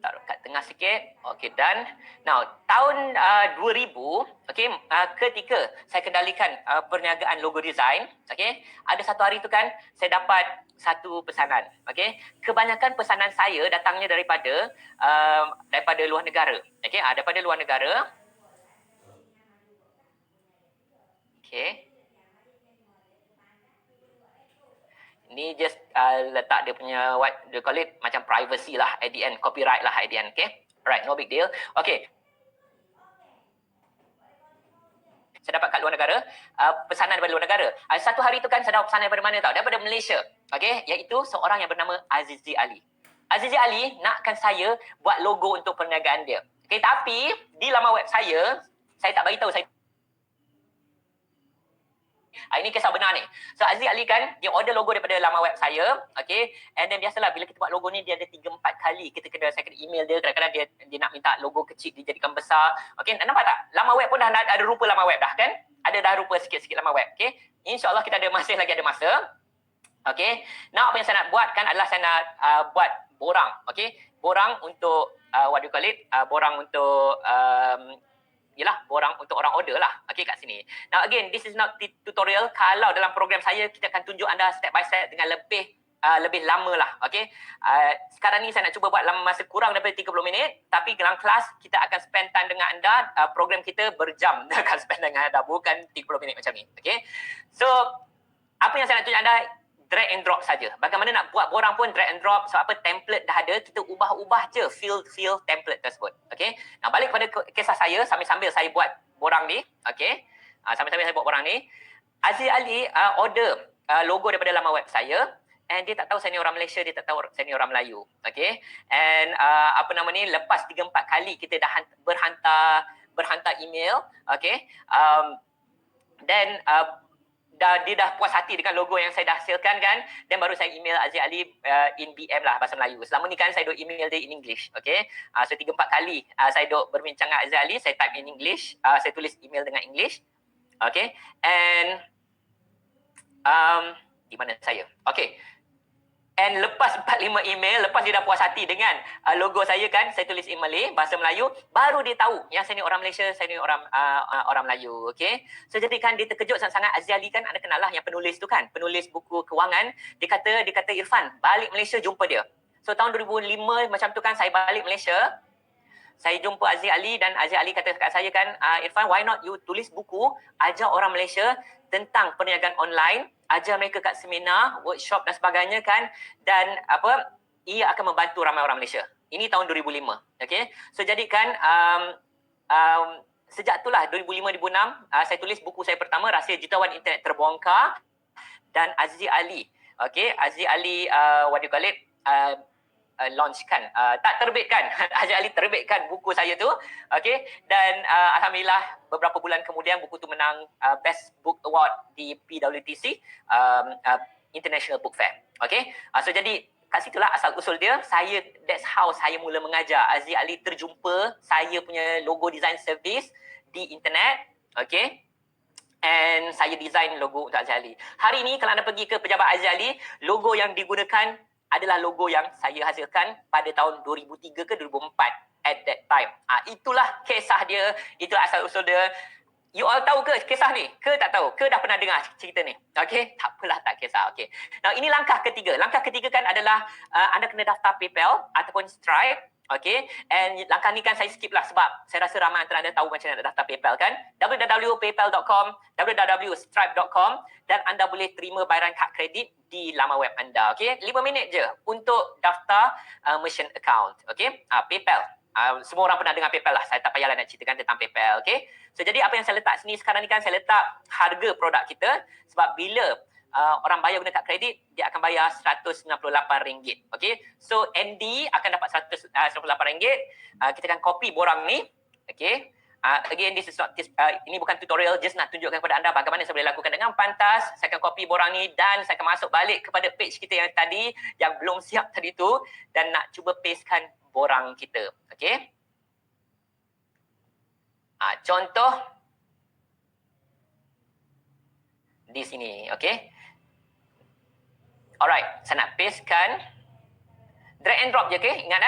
taruh kat tengah sikit. Okey, done. Now, tahun 2000, okey, ketika saya kendalikan perniagaan logo design, okey, ada satu hari tu kan saya dapat satu pesanan. Okey, kebanyakan pesanan saya datangnya daripada luar negara. Okey, daripada luar negara. Okey. Ni just letak dia punya what they call it, macam privacy lah at the end, copyright lah at the end. Okay, alright, no big deal. Okay, saya dapat kat luar negara, pesanan daripada luar negara. Satu hari tu kan saya dapat pesanan daripada mana tau? Daripada Malaysia. Okay, iaitu seorang yang bernama Azizi Ali. Azizi Ali nakkan saya buat logo untuk perniagaan dia. Okay, tapi di laman web saya tak bagi tahu saya Ini kisah benar ni. So Aziz Ali kan, dia order logo daripada laman web saya. Okay. And then biasalah bila kita buat logo ni, dia ada 3-4 kali. Saya kena email dia. Kadang-kadang dia nak minta logo kecil dijadikan besar. Okay. Nampak tak? Laman web pun dah ada rupa laman web dah kan? Ada dah rupa sikit-sikit laman web. Okay. InsyaAllah kita masih lagi ada masa. Okay. Now apa yang saya nak buat kan adalah saya nak buat borang. Okay. Borang untuk, what do you call it? Borang untuk, yalah, borang untuk orang order lah. Okay, kat sini. Now again, this is not tutorial. Kalau dalam program saya, kita akan tunjuk anda step by step dengan lebih lama lah. Okay. Sekarang ni saya nak cuba buat dalam masa kurang daripada 30 minit. Tapi dalam kelas, kita akan spend time dengan anda. Program kita berjam akan spend dengan anda. Bukan 30 minit macam ni. Okay. So, apa yang saya nak tunjuk anda, drag and drop saja. Bagaimana nak buat borang pun drag and drop. Sebab apa, template dah ada, kita ubah-ubah je fill template tersebut. Okay. Nah, balik kepada kisah saya sambil-sambil saya buat borang ni. Okay. Sambil-sambil saya buat borang ni. Aziz Ali order logo daripada laman web saya. And dia tak tahu saya ni orang Malaysia, dia tak tahu saya ni orang Melayu. Okay. And lepas 3-4 kali kita dah berhantar email. Okay. Then dia dah puas hati dengan logo yang saya dah hasilkan kan, dan baru saya email Aziz Ali in BM lah, bahasa Melayu. Selama ni kan saya duk email dia in English. Okay. So 3-4 kali saya duk berbincang dengan Aziz Ali, saya type in English, saya tulis email dengan English. Okay. And di mana saya? Okay. And lepas 4-5 email, lepas dia dah puas hati dengan logo saya kan, saya tulis in Malay, bahasa Melayu, baru dia tahu yang saya ni orang Malaysia, saya ni orang Melayu. Okay. So jadi kan dia terkejut sangat-sangat. Aziz Ali kan, anda kenal lah yang penulis tu kan, penulis buku kewangan. Dia kata Irfan, balik Malaysia jumpa dia. So tahun 2005 macam tu kan, saya balik Malaysia. Saya jumpa Aziz Ali dan Aziz Ali kata kat saya kan, Irfan, why not you tulis buku, ajar orang Malaysia tentang perniagaan online, ajar mereka kat seminar, workshop dan sebagainya kan, dan ia akan membantu ramai orang Malaysia. Ini tahun 2005. Okay. So jadikan sejak itulah 2005-2006 saya tulis buku saya pertama, Rahsia Jutawan Internet Terbongkar, dan Aziz Ali. Okay. Aziz Ali what do you call it? Terbitkan. Aziz Ali terbitkan buku saya tu. Okay. Dan alhamdulillah beberapa bulan kemudian buku tu menang Best Book Award di PWTC International Book Fair. Okay. So jadi kat situlah asal usul dia. That's how saya mula mengajar. Aziz Ali terjumpa saya punya logo design service di internet. Okay. And saya design logo untuk Aziz Ali. Hari ni kalau anda pergi ke pejabat Aziz Ali, logo yang digunakan adalah logo yang saya hasilkan pada tahun 2003 ke 2004 at that time. Itulah kisah dia, itulah asal usul dia. You all tahu ke kisah ni? Ke tak tahu? Ke dah pernah dengar cerita ni? Okay, tak apalah, tak kisah. Okay. Now ini langkah ketiga. Langkah ketiga kan adalah anda kena daftar PayPal ataupun Stripe. Okay, and langkah ni kan saya skip lah sebab saya rasa ramai antara anda tahu macam mana nak daftar PayPal kan. www.paypal.com, www.stripe.com, dan anda boleh terima bayaran kad kredit di laman web anda. Okay, 5 minit je untuk daftar merchant account. Okay, PayPal. Semua orang pernah dengar PayPal lah. Saya tak payahlah nak ceritakan tentang PayPal. Okay, so jadi apa yang saya letak sini sekarang ni kan, saya letak harga produk kita, sebab bila orang bayar guna kad kredit, dia akan bayar RM198. Okay. So ND akan dapat RM198. Kita akan copy borang ni. Okay. Again, ini bukan tutorial, just nak tunjukkan kepada anda bagaimana saya boleh lakukan dengan pantas. Saya akan copy borang ni dan saya akan masuk balik kepada page kita yang tadi, yang belum siap tadi tu, dan nak cuba pastekan borang kita. Okay. Contoh di sini. Okay. Alright, saya nak pastekan. Drag and drop je, okay? Ingat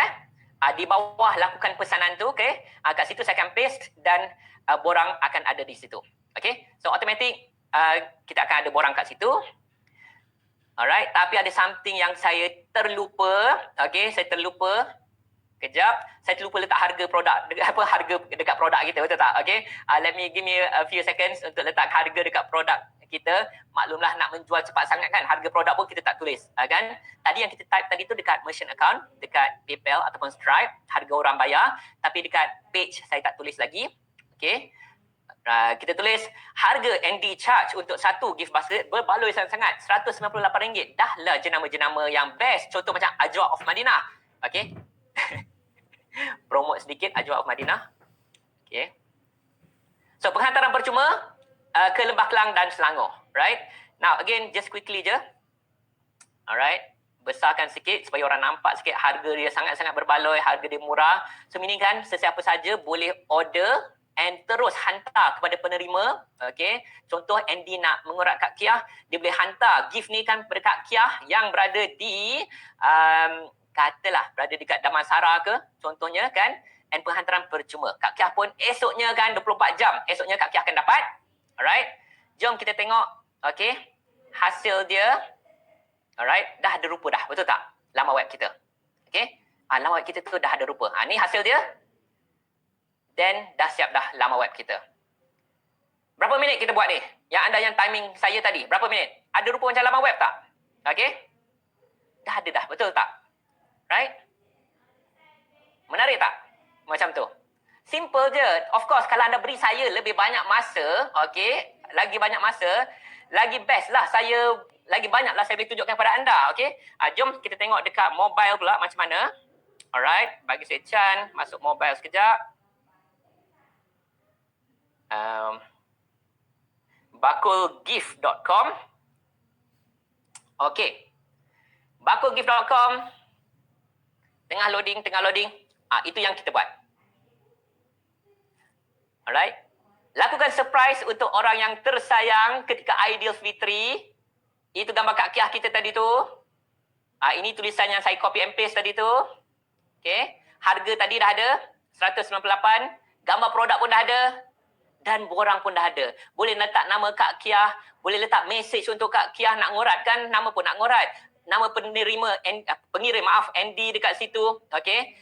di bawah lakukan pesanan tu, okay? Kat situ saya akan paste dan borang akan ada di situ. Okay? So automatic kita akan ada borang kat situ. Alright, tapi ada something yang saya terlupa. Okay, saya terlupa. Kejap, saya terlupa letak harga produk, harga dekat produk kita, betul tak? Okay, give me a few seconds untuk letak harga dekat produk kita. Maklumlah nak menjual cepat sangat kan, harga produk pun kita tak tulis kan. Tadi yang kita type tadi tu dekat merchant account, dekat PayPal ataupun Stripe, harga orang bayar, tapi dekat page saya tak tulis lagi. Okay, kita tulis harga ND charge untuk satu gift basket berbaloi sangat-sangat, RM198. Dah lah jenama-jenama yang best. Contoh macam Ajwa of Madinah. Okay. Promote sedikit Ajwa of Madinah. Okay. So penghantaran percuma, ke Lembah Kelang dan Selangor. Right? Now again, just quickly je. Alright. Besarkan sikit supaya orang nampak sikit harga dia sangat-sangat berbaloi, harga dia murah. So ini kan sesiapa saja boleh order and terus hantar kepada penerima. Okay. Contoh Andy nak mengurat Kak Kiah, dia boleh hantar gift ni kan kepada Kak Kiah yang berada di katalah berada dekat Damansara ke contohnya kan, and penghantaran percuma. Kak Kiah pun esoknya kan 24 jam esoknya Kak Kiah akan dapat. Alright. Jom kita tengok okay, hasil dia. Alright, dah ada rupa dah, betul tak? Laman web kita. Okay, laman web kita tu dah ada rupa. Ni hasil dia. Then dah siap dah laman web kita. Berapa minit kita buat ni? Yang anda yang timing saya tadi, berapa minit? Ada rupa macam laman web tak? Okay, dah ada dah, betul tak? Right? Menarik tak? Macam tu. Simple je. Of course, kalau anda beri saya lebih banyak masa, okay, lagi banyak masa, lagi best lah saya. Lagi banyaklah saya boleh tunjukkan kepada anda. Okay? Jom kita tengok dekat mobile pula macam mana. Alright. Bagi saya Chan. Masuk mobile sekejap. Bakulgift.com. Okay. Bakulgift.com. Tengah loading. Itu yang kita buat. Alright. Lakukan surprise untuk orang yang tersayang ketika Aidilfitri. Itu gambar Kak Kiah kita tadi tu. Ini tulisan yang saya copy and paste tadi tu. Okay. Harga tadi dah ada. 198. Gambar produk pun dah ada. Dan borang pun dah ada. Boleh letak nama Kak Kiah. Boleh letak message untuk Kak Kiah nak ngorat kan. Nama pun nak ngorat. Nama pengirim Andy dekat situ. Okay.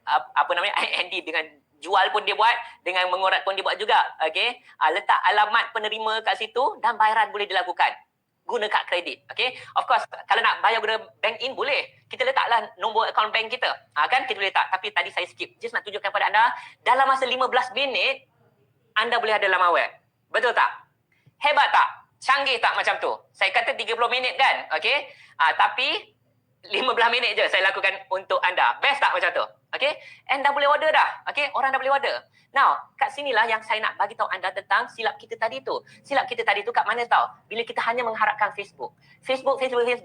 Apa namanya? Andy dengan jual pun dia buat. Dengan mengorat pun dia buat juga. Okay. Letak alamat penerima kat situ. Dan bayaran boleh dilakukan. Guna kad kredit. Okay. Of course, kalau nak bayar guna bank in boleh. Kita letaklah nombor akaun bank kita. Kan kita boleh letak. Tapi tadi saya skip. Just nak tunjukkan kepada anda. Dalam masa 15 minit, anda boleh ada laman web. Betul tak? Hebat tak? Canggih tak macam tu? Saya kata 30 minit kan? Okay. Tapi 15 minit je saya lakukan untuk anda. Best tak macam tu? Okay. And dah boleh order dah. Okay. Orang dah boleh order. Now, kat sinilah yang saya nak bagi tahu anda tentang silap kita tadi tu. Silap kita tadi tu kat mana tahu? Bila kita hanya mengharapkan Facebook. Facebook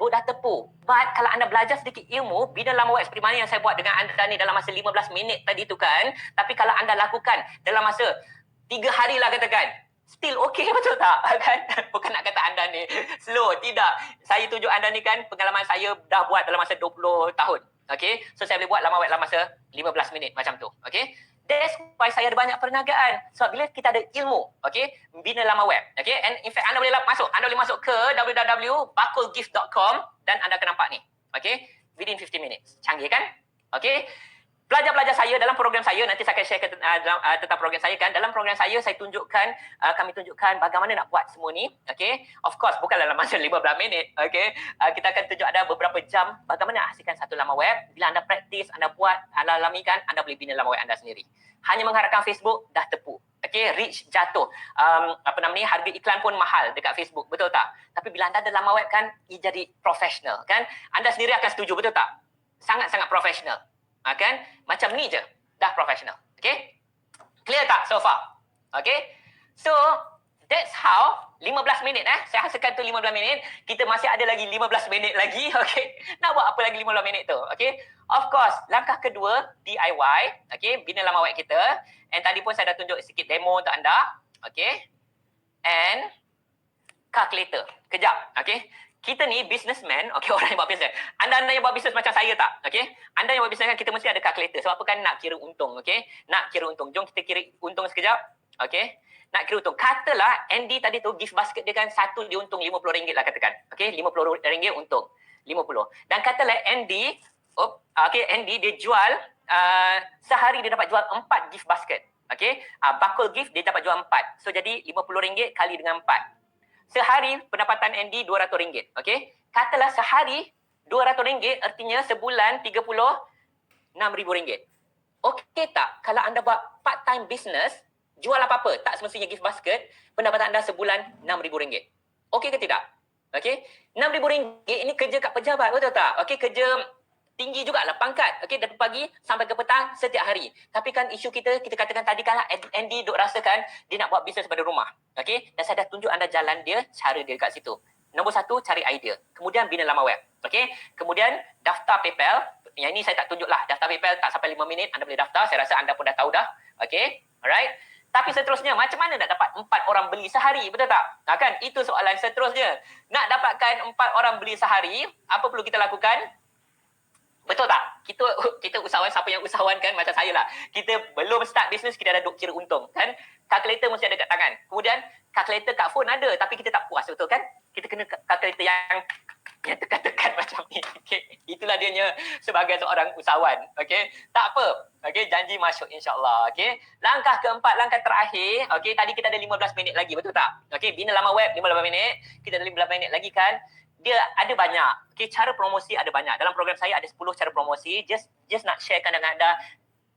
dah tepu. But kalau anda belajar sedikit ilmu, bina laman web seperti mana yang saya buat dengan anda ni dalam masa 15 minit tadi tu kan. Tapi kalau anda lakukan dalam masa 3 hari lah katakan. Still okay, betul tak? Kan? Bukan nak kata anda ni slow. Tidak. Saya tunjuk anda ni kan pengalaman saya dah buat dalam masa 20 tahun. Okay. So saya boleh buat laman web dalam masa 15 minit macam tu. Okay. That's why saya ada banyak perniagaan. Sebab bila kita ada ilmu, okay, bina laman web. Okay. And in fact, anda boleh masuk. Anda boleh masuk ke www.bakulgift.com dan anda akan nampak ni. Okay. Within 15 minutes. Canggih kan? Okay. Pelajar-pelajar saya dalam program saya, nanti saya akan share tentang program saya kan. Dalam program saya tunjukkan, kami tunjukkan bagaimana nak buat semua ni. Okay. Of course, bukan dalam masa 15 minit. Okay. Kita akan tunjuk ada beberapa jam bagaimana hasilkan satu laman web. Bila anda praktis, anda buat, anda alami kan, anda boleh bina laman web anda sendiri. Hanya mengharapkan Facebook, dah tepu. Okay, reach jatuh. Harga iklan pun mahal dekat Facebook. Betul tak? Tapi bila anda ada laman web kan, ia jadi profesional kan. Anda sendiri akan setuju, betul tak? Sangat-sangat profesional. Kan? Macam ni je. Dah profesional. Okay? Clear tak so far? Okay? So, that's how 15 minit saya hasilkan tu 15 minit. Kita masih ada lagi 15 minit lagi. Okay? Nak buat apa lagi 15 minit tu? Okay? Of course, langkah kedua, DIY. Okay? Bina laman web kita. And tadi pun saya dah tunjuk sikit demo untuk anda. Okay? And calculator. Kejap. Okay? Kita ni businessman, okay, orang yang buat bisnes. Anda yang buat bisnes macam saya tak? Okay? Anda yang buat bisnes kan kita mesti ada calculator. Sebab apa kan nak kira untung, okay? Nak kira untung. Jom kita kira untung sekejap. Okay? Nak kira untung. Katalah Andy tadi tu gift basket dia kan satu dia untung RM50 lah katakan. Okay? RM50 untung. 50. Dan katalah Andy, Andy dia jual, sehari dia dapat jual 4 gift basket. Okay? Bakul gift dia dapat jual 4. So jadi RM50 kali dengan 4. Sehari pendapatan Andy RM200. Okay? Katalah sehari RM200 artinya sebulan RM36,000. Okey tak? Kalau anda buat part-time business, jual apa-apa, tak semestinya gift basket, pendapatan anda sebulan RM6,000. Okey ke tidak? Okey? RM6,000 ini kerja kat pejabat, betul tak? Okey, kerja tinggi jugalah pangkat, okey, dari pagi sampai ke petang setiap hari. Tapi kan isu kita katakan tadi kan Andy duk rasakan dia nak buat bisnes pada rumah. Okey, dan saya dah tunjuk anda jalan dia, cara dia kat situ. Nombor 1, cari idea. Kemudian bina laman web. Okey, kemudian daftar PayPal. Yang ini saya tak tunjuk lah. Daftar PayPal tak sampai 5 minit anda boleh daftar. Saya rasa anda pun dah tahu dah. Okey, alright. Tapi seterusnya, macam mana nak dapat 4 orang beli sehari? Betul tak? Nah, kan? Itu soalan seterusnya. Nak dapatkan 4 orang beli sehari, apa perlu kita lakukan? Betul tak? Kita usahawan, siapa yang usahawan kan macam saya lah. Kita belum start bisnes, kita dah duk kira untung kan. Kalkulator mesti ada kat tangan. Kemudian kalkulator kat phone ada tapi kita tak puas, betul kan? Kita kena kalkulator yang tekan-tekan macam ni. Okay. Itulah dianya sebagai seorang usahawan. Okay. Tak apa. Okay. Janji masuk insyaAllah. Okay. Langkah keempat, langkah terakhir. Okay. Tadi kita ada 15 minit lagi, betul tak? Okay. Bina laman web 15 minit. Kita ada 15 minit lagi kan. Dia ada banyak. Okay, cara promosi ada banyak. Dalam program saya ada 10 cara promosi. Just nak sharekan dengan anda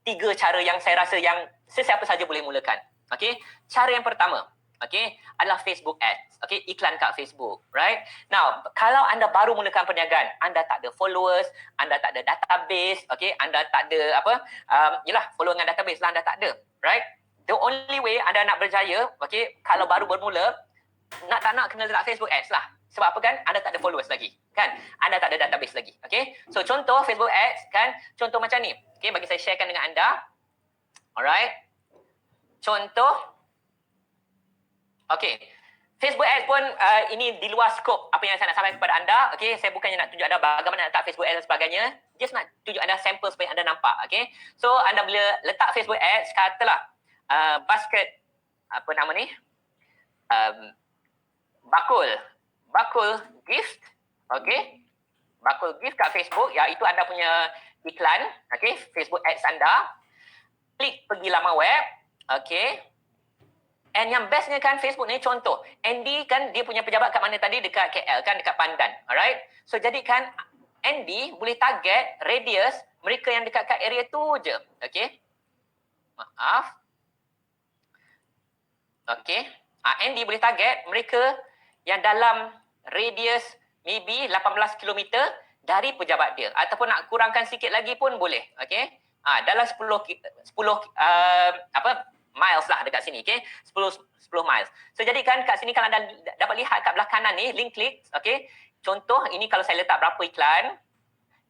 3 cara yang saya rasa yang sesiapa saja boleh mulakan. Okay, cara yang pertama, okay, adalah Facebook Ads. Okay, iklan kat Facebook, right? Now, kalau anda baru mulakan perniagaan, anda tak ada followers, anda tak ada database, okay, anda tak ada yelah, follow dengan database lah, anda tak ada, right? The only way anda nak berjaya, okay, kalau baru bermula, nak tak nak kena letak Facebook Ads lah. Sebab apa kan? Anda tak ada followers lagi. Kan? Anda tak ada database lagi. Okay? So, contoh Facebook Ads kan? Contoh macam ni. Okay? Bagi saya sharekan dengan anda. Alright? Contoh. Okay. Facebook Ads pun ini di luar skop apa yang saya nak sampaikan kepada anda. Okay? Saya bukannya nak tunjuk anda bagaimana nak letak Facebook Ads dan sebagainya. Just nak tunjuk anda sampel supaya anda nampak. Okay? So, anda boleh letak Facebook Ads. Katalah basket, apa nama ni? Bakul gift, okay, bakul gift kat Facebook, ya itu anda punya iklan, okay, Facebook Ads anda. Klik pergi laman web, okay. And yang bestnya kan Facebook ni contoh, Andy kan dia punya pejabat kat mana tadi? Dekat KL kan, dekat Pandan, alright. So jadikan Andy boleh target radius mereka yang dekat kat area tu je, okay. Maaf. Okay. Andy boleh target mereka yang dalam radius maybe 18 km dari pejabat dia, ataupun nak kurangkan sikit lagi pun boleh, okey. Dalam 10 miles lah dekat sini, okey. 10 miles. So jadikan kat sini kalau anda dapat lihat kat belah kanan ni link klik, okey. Contoh ini kalau saya letak berapa iklan,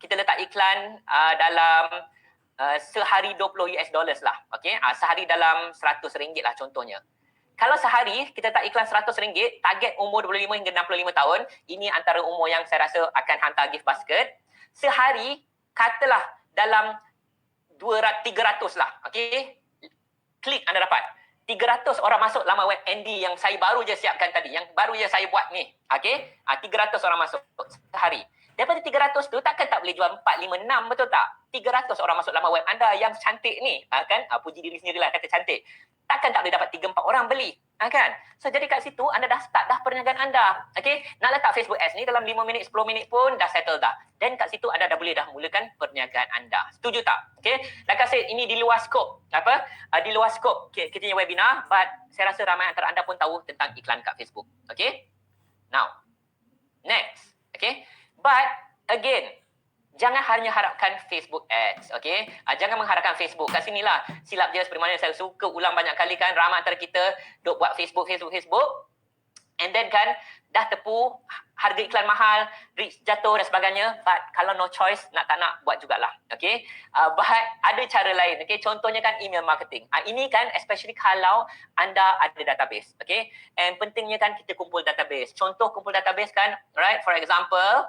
kita letak iklan dalam sehari $20 lah, okey. Sehari dalam RM100 lah contohnya. Kalau sehari kita tak iklan RM100, target umur 25 hingga 65 tahun, ini antara umur yang saya rasa akan hantar gift basket. Sehari, katalah dalam 300 lah, okey. Klik anda dapat. 300 orang masuk laman web Andy yang saya baru je siapkan tadi, yang baru je saya buat ni, okey. 300 orang masuk sehari. Daripada 300 tu takkan tak boleh jual 4, 5, 6, betul tak? 300 orang masuk laman web anda yang cantik ni, kan? Puji diri sendirilah kata cantik. Takkan tak boleh dapat 3-4 orang beli, kan? So jadi kat situ anda dah start dah perniagaan anda. Okey, nak letak Facebook Ads ni dalam 5 minit, 10 minit pun dah settle dah. Dan kat situ anda dah boleh dah mulakan perniagaan anda. Setuju tak? Okey, like I said, ini di luar skop di luar skop kita punya webinar, but saya rasa ramai antara anda pun tahu tentang iklan kat Facebook. Okey, now next, okey. But again, jangan hanya harapkan Facebook Ads, okay? Jangan mengharapkan Facebook. Kat sinilah silap dia seperti mana saya suka ulang banyak kali kan. Ramai antara kita duk buat Facebook. And then kan, dah tepu harga iklan mahal, reach jatuh dan sebagainya. But kalau no choice, nak tak nak buat jugalah, okay? But ada cara lain, okay? Contohnya kan email marketing. Ini kan especially kalau anda ada database, okay? And pentingnya kan kita kumpul database. Contoh kumpul database kan, right? For example,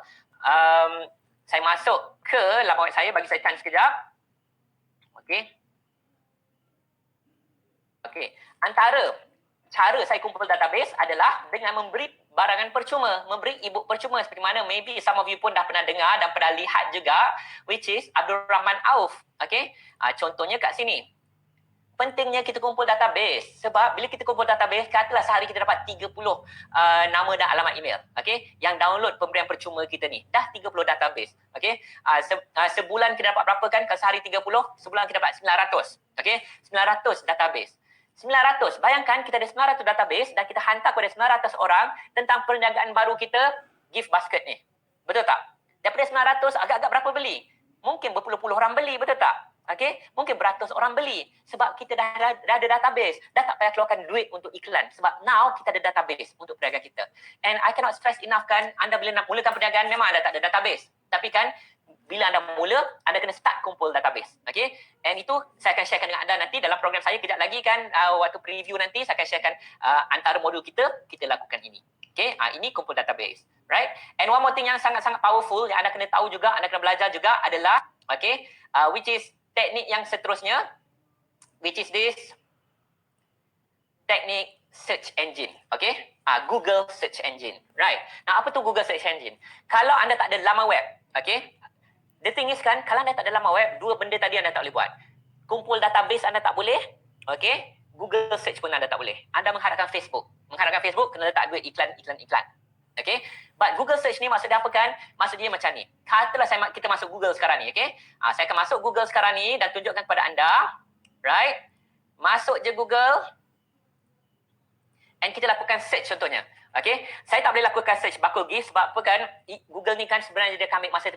saya masuk ke laman web saya, bagi saya chance sekejap. Okey. Okey. Antara cara saya kumpul database adalah dengan memberi barangan percuma, memberi e-book percuma seperti mana maybe some of you pun dah pernah dengar dan pernah lihat juga, which is Abdul Rahman Auf. Okey. Contohnya kat sini. Pentingnya kita kumpul database. Sebab bila kita kumpul database, katalah sehari kita dapat 30 nama dan alamat email. Okay? Yang download pemberian percuma kita ni. Dah 30 database. Okay? Sebulan kita dapat berapa kan? Kalau sehari 30, sebulan kita dapat 900. Okay? 900 database. 900. Bayangkan kita ada 900 database dan kita hantar kepada 900 orang tentang perniagaan baru kita, gift basket ni. Betul tak? Daripada 900, agak-agak berapa beli? mungkin berpuluh-puluh orang beli, betul tak? Okay, mungkin beratus orang beli sebab kita dah ada database, dah tak payah keluarkan duit untuk iklan sebab now kita ada database untuk perniagaan kita. And I cannot stress enough kan, anda bila nak mulakan perniagaan memang anda tak ada database. Tapi kan bila anda mula, anda kena start kumpul database. Okay, and itu saya akan sharekan dengan anda nanti dalam program saya kejap lagi kan, waktu preview nanti saya akan sharekan antara modul kita lakukan ini. Okay, ini kumpul database, right? And one more thing yang sangat-sangat powerful yang anda kena tahu juga, anda kena belajar juga adalah, okay, which is teknik yang seterusnya, which is this teknik search engine, okay? Google search engine, right? Nah, apa tu Google search engine? Kalau anda tak ada laman web, okay? The thing is kan, kalau anda tak ada laman web, dua benda tadi anda tak boleh buat. Kumpul database anda tak boleh, okay? Google search pun anda tak boleh. Anda mengharapkan Facebook. Mengharapkan Facebook, kena letak duit iklan. Okay, but Google search ni maksud dia apa kan? Maksud dia macam ni. Katalah kita masuk Google sekarang ni, okay? Saya akan masuk Google sekarang ni dan tunjukkan kepada anda, right? Masuk je Google and kita lakukan search contohnya. Okay, saya tak boleh lakukan search Bakul Gift sebab apa kan? Google ni kan sebenarnya dia akan ambil masa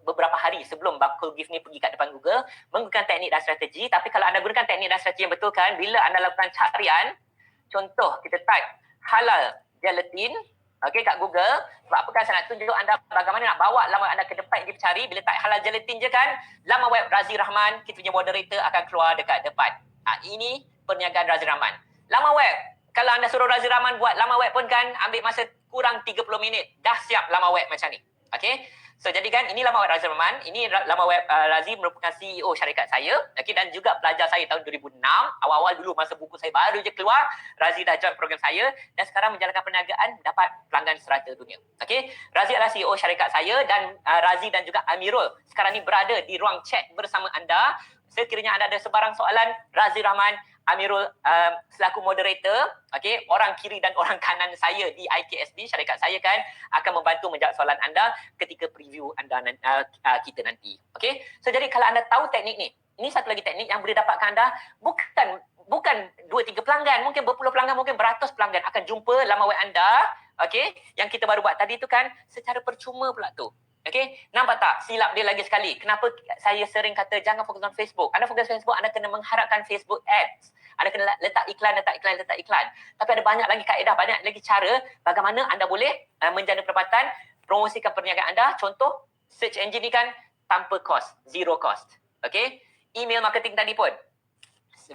beberapa hari sebelum Bakul Gift ni pergi kat depan Google menggunakan teknik dan strategi. Tapi kalau anda gunakan teknik dan strategi yang betul kan, bila anda lakukan carian, contoh kita type halal gelatin, okay, kat Google. Sebab apa kan saya nak tunjuk anda bagaimana nak bawa laman anda ke depan dia cari. Bila type halal gelatin je kan, laman web Razi Rahman, kita punya moderator akan keluar dekat depan. Ini perniagaan Razi Rahman. Laman web, kalau anda suruh Razi Rahman buat laman web pun kan ambil masa kurang 30 minit. Dah siap laman web macam ni. Okay. So jadi kan ini laman web Razi Rahman. Ini laman web Razi merupakan CEO syarikat saya. Okay, dan juga pelajar saya tahun 2006. Awal-awal dulu masa buku saya baru je keluar, Razi dah join program saya dan sekarang menjalankan perniagaan dapat pelanggan serata dunia. Okay. Razi adalah CEO syarikat saya dan Razi dan juga Amirul sekarang ni berada di ruang chat bersama anda. Sekiranya anda ada sebarang soalan, Razi Rahman, Amirul selaku moderator, okay, orang kiri dan orang kanan saya di IKSB, syarikat saya kan, akan membantu menjawab soalan anda ketika preview anda kita nanti. Okay, so jadi kalau anda tahu teknik ni, ini satu lagi teknik yang boleh dapatkan anda bukan 2-3 pelanggan, mungkin berpuluh pelanggan, mungkin beratus pelanggan akan jumpa laman web anda, okay, yang kita baru buat tadi tu kan, secara percuma pula tu. Okay, nampak tak? Silap dia lagi sekali. Kenapa saya sering kata jangan fokus on Facebook. Anda fokus Facebook, anda kena mengharapkan Facebook Ads. Anda kena letak iklan. Tapi ada banyak lagi kaedah, banyak lagi cara bagaimana anda boleh menjana pendapatan, promosikan perniagaan anda. Contoh, search engine ni kan tanpa cost, zero cost. Okay, email marketing tadi pun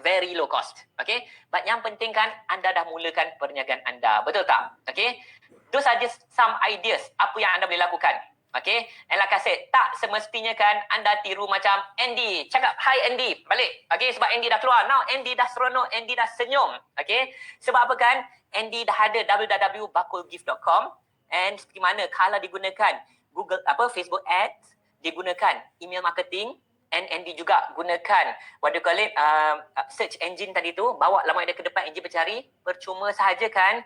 very low cost. Okay, but yang penting kan anda dah mulakan perniagaan anda. Betul tak? Okay, those are just some ideas apa yang anda boleh lakukan. Okay, and like I said, tak semestinya kan anda tiru macam Andy. Cakap, hi Andy, balik. Okay, sebab Andy dah keluar. Now Andy dah seronok, Andy dah senyum. Okay, sebab apa kan? Andy dah ada www.bakulgift.com and seperti mana kalau digunakan Google, Facebook Ads, digunakan email marketing, and Andy juga gunakan what do you call it, search engine tadi tu, bawa laman dia ke depan engine pencari, percuma sahaja kan?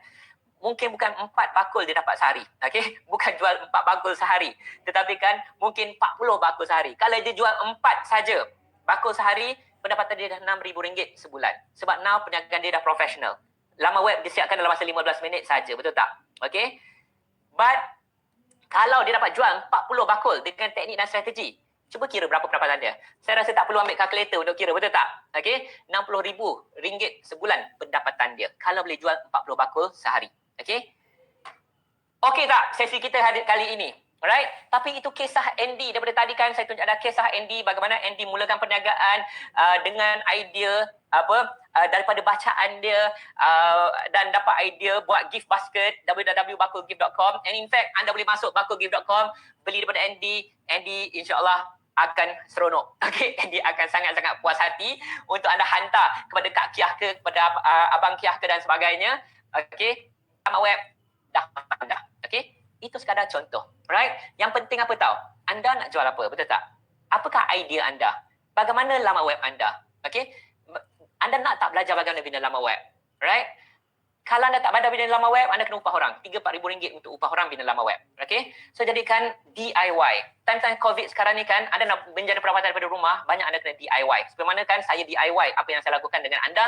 Mungkin bukan 4 bakul dia dapat sehari. Okay? Bukan jual 4 bakul sehari. Tetapi kan mungkin 40 bakul sehari. Kalau dia jual 4 saja bakul sehari, pendapatan dia dah RM6,000 sebulan. Sebab now perniagaan dia dah profesional. Laman web disiapkan dalam masa 15 minit saja. Betul tak? Okay? But kalau dia dapat jual 40 bakul dengan teknik dan strategi, cuba kira berapa pendapatan dia. Saya rasa tak perlu ambil kalkulator untuk kira, betul tak? Okay? RM60,000 sebulan pendapatan dia. Kalau boleh jual 40 bakul sehari. Okay? Okay tak sesi kita kali ini? Alright? Tapi itu kisah Andy. Daripada tadi kan saya tunjuk ada kisah Andy, bagaimana Andy mulakan perniagaan dengan idea daripada bacaan dia dan dapat idea buat gift basket www.bakulgift.com, and in fact anda boleh masuk bakulgift.com, beli daripada Andy. Andy insyaAllah akan seronok. Okay, Andy akan sangat-sangat puas hati untuk anda hantar kepada Kak Kiah ke, kepada Abang Kiah ke dan sebagainya. Okay, laman web dah anda. Okay, itu sekadar contoh. Right? Yang penting apa tahu? Anda nak jual apa? Betul tak? Apakah idea anda? Bagaimana laman web anda? Okay, anda nak tak belajar bagaimana bina laman web? Right? Kalau anda tak pandai bina laman web, anda kena upah orang. RM3-4 ribu untuk upah orang bina laman web. Okay, so jadikan DIY. time-time COVID sekarang ni kan, anda nak menjadi perawatan daripada rumah, banyak anda kena DIY. Seperti mana kan saya DIY apa yang saya lakukan dengan anda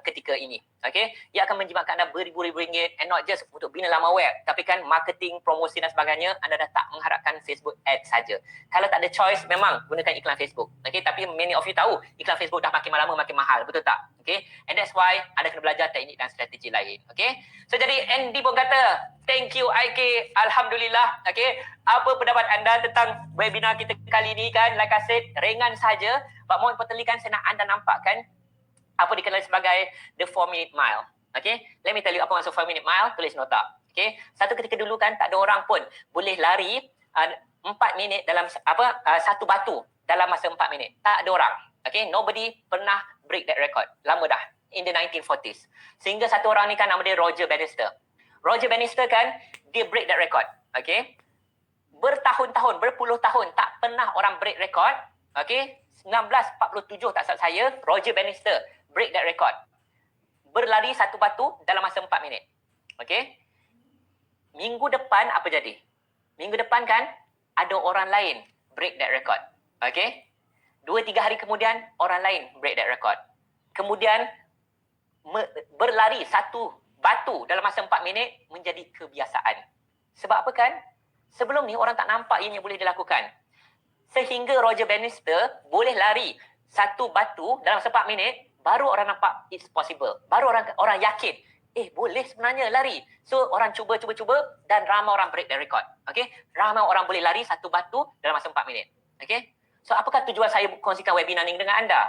ketika ini. Okay, ia akan menjimatkan anda beribu-ribu ringgit, and not just untuk bina laman web, tapi kan marketing, promosi dan sebagainya, anda dah tak mengharapkan Facebook Ads saja. Kalau tak ada choice, memang gunakan iklan Facebook. Okay, tapi many of you tahu, iklan Facebook dah makin lama makin mahal, betul tak? Okay, and that's why anda kena belajar teknik dan strategi lain. Okay, so jadi Andy pun kata, thank you IK, Alhamdulillah. Okay, apa pendapat anda tentang webinar kita kali ini kan? Like I said, ringan saja, but more importantly kan, saya nak anda nampak kan, apa dikenali sebagai the 4-minute mile. Okay, let me tell you apa maksud 4-minute mile, tulis nota. Okay, satu ketika dulu kan tak ada orang pun boleh lari 4 minit dalam satu batu dalam masa 4 minit. Tak ada orang. Okay, nobody pernah break that record. Lama dah, in the 1940s. Sehingga satu orang ni kan nama dia Roger Bannister. Roger Bannister kan, dia break that record. Okay, bertahun-tahun, berpuluh tahun tak pernah orang break record. Okay, 1947 tak salah saya, Roger Bannister break that record. Berlari satu batu dalam masa 4 minit. Okay. Minggu depan apa jadi? Minggu depan kan ada orang lain break that record. Okay. 2-3 hari kemudian orang lain break that record. Kemudian berlari satu batu dalam masa 4 minit menjadi kebiasaan. Sebab apa kan? Sebelum ni orang tak nampak ianya boleh dilakukan. Sehingga Roger Bannister boleh lari satu batu dalam 4 minit, baru orang nampak it's possible. Baru orang yakin, boleh sebenarnya lari. So orang cuba dan ramai orang break the record. Okay? Ramai orang boleh lari satu batu dalam masa 4 minit. Okay? So apakah tujuan saya kongsikan webinar ini dengan anda?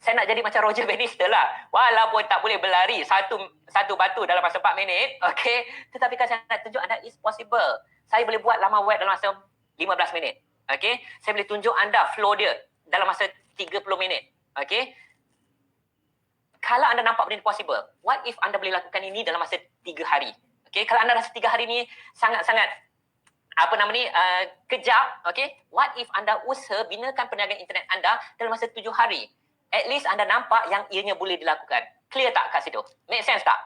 Saya nak jadi macam Roger Bannister lah. Walaupun tak boleh berlari satu batu dalam masa 4 minit. Okay? Tetapi kan saya nak tunjuk anda it's possible. Saya boleh buat laman web dalam masa 15 minit. Okay? Saya boleh tunjuk anda flow dia dalam masa 30 minit. Okay? Kalau anda nampak benda possible, what if anda boleh lakukan ini dalam masa 3 hari? Okay, kalau anda rasa 3 hari ni sangat-sangat kejap, okay? What if anda usaha binakan perniagaan internet anda dalam masa 7 hari? At least anda nampak yang ianya boleh dilakukan. Clear tak kat situ? Make sense tak?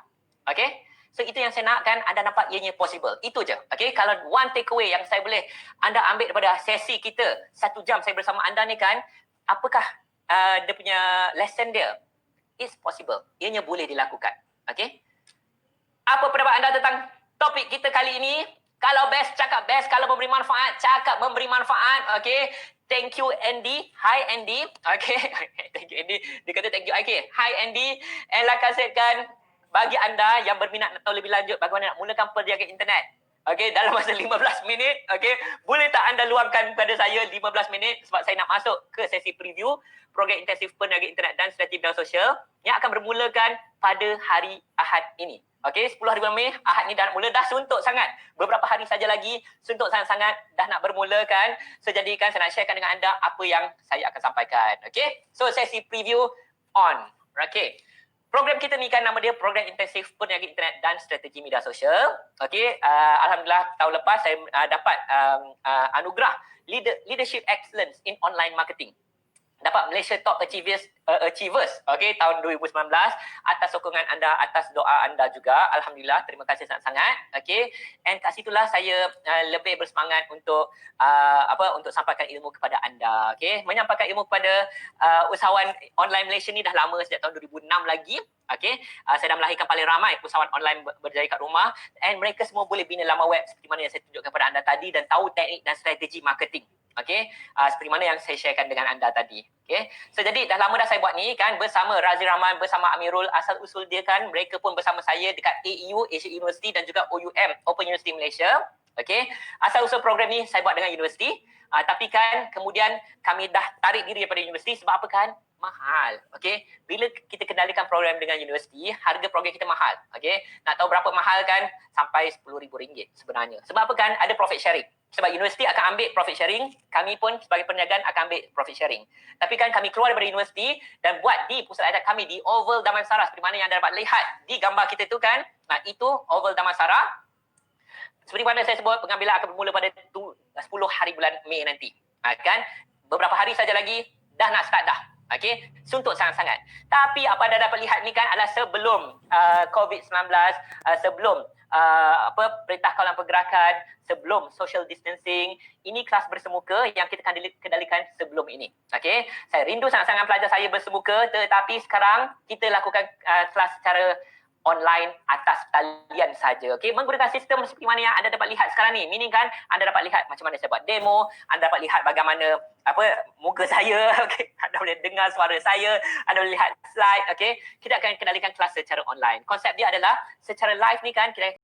Okay? So itu yang saya nak kan anda nampak ianya possible. Itu je. Okay? Kalau one takeaway yang saya boleh anda ambil daripada sesi kita 1 jam saya bersama anda ni kan, apakah dia punya lesson dia? It's possible. Ianya boleh dilakukan. Okay? Apa pendapat anda tentang topik kita kali ini? Kalau best, cakap best. Kalau memberi manfaat, cakap memberi manfaat. Okay? Thank you, Andy. Hi, Andy. Okay? Thank you, Andy. Dia kata thank you, okay. Hi, Andy. And like I said kan, bagi anda yang berminat nak tahu lebih lanjut bagaimana nak mulakan perniagaan internet, okay, dalam masa 15 minit, okay, boleh tak anda luangkan kepada saya 15 minit sebab saya nak masuk ke sesi preview program intensif perniagaan internet dan strategi media sosial yang akan bermulakan pada hari Ahad ini. Okay, 10 hari bulan Mei, Ahad ni dah nak mula, dah suntuk sangat. Beberapa hari saja lagi, suntuk sangat-sangat, dah nak bermula kan. So, jadikan saya nak sharekan dengan anda apa yang saya akan sampaikan. Okay, so sesi preview on. Okay. Program kita ni kan nama dia Program Intensif Perniagaan Internet dan Strategi Media Sosial. Okay, Alhamdulillah tahun lepas saya dapat anugerah Leadership Excellence in Online Marketing. Dapat Malaysia Top Achievers, okay, tahun 2019 atas sokongan anda, atas doa anda juga. Alhamdulillah, terima kasih sangat-sangat. Okay, and kat situlah saya lebih bersemangat untuk untuk sampaikan ilmu kepada anda. Okay, menyampaikan ilmu kepada usahawan online Malaysia ni dah lama, sejak tahun 2006 lagi. Okay, saya dah melahirkan paling ramai usahawan online berjaya kat rumah, and mereka semua boleh bina laman web seperti mana yang saya tunjukkan kepada anda tadi dan tahu teknik dan strategi marketing. Okay, seperti mana yang saya sharekan dengan anda tadi. Okay, so jadi dah lama dah saya buat ni kan bersama Razi Rahman, bersama Amirul. Asal usul dia kan mereka pun bersama saya dekat AU, Asia University, dan juga OUM, Open University Malaysia. Okay, asal usul program ni saya buat dengan universiti, tapi kan kemudian kami dah tarik diri daripada universiti sebab apa kan? Mahal. Okay, bila kita kendalikan program dengan universiti, harga program kita mahal. Okay, nak tahu berapa mahal kan? Sampai RM10,000 sebenarnya. Sebab apa kan? Ada profit sharing. Sebab universiti akan ambil profit sharing, kami pun sebagai perniagaan akan ambil profit sharing. Tapi kan kami keluar daripada universiti dan buat di pusat adat kami di Oval Damansara, seperti mana yang anda dapat lihat di gambar kita tu kan. Nah, itu Oval Damansara. Seperti mana saya sebut, pengambilan akan bermula pada 10 hari bulan Mei nanti. Kan? Beberapa hari saja lagi dah nak start dah. Okay, suntuk sangat-sangat. Tapi apa anda dapat lihat ni kan adalah sebelum COVID-19, sebelum perintah kawalan pergerakan sebelum social distancing. Ini kelas bersemuka yang kita akan kendalikan sebelum ini. Okey, saya rindu sangat-sangat pelajar saya bersemuka, tetapi sekarang kita lakukan kelas secara online atas talian saja. Okey, menggunakan sistem seperti mana yang anda dapat lihat sekarang ni. Meaning kan anda dapat lihat macam mana saya buat demo, anda dapat lihat bagaimana muka saya, okey, anda boleh dengar suara saya, anda boleh lihat slide, okey. Kita akan kendalikan kelas secara online. Konsep dia adalah secara live ni kan kita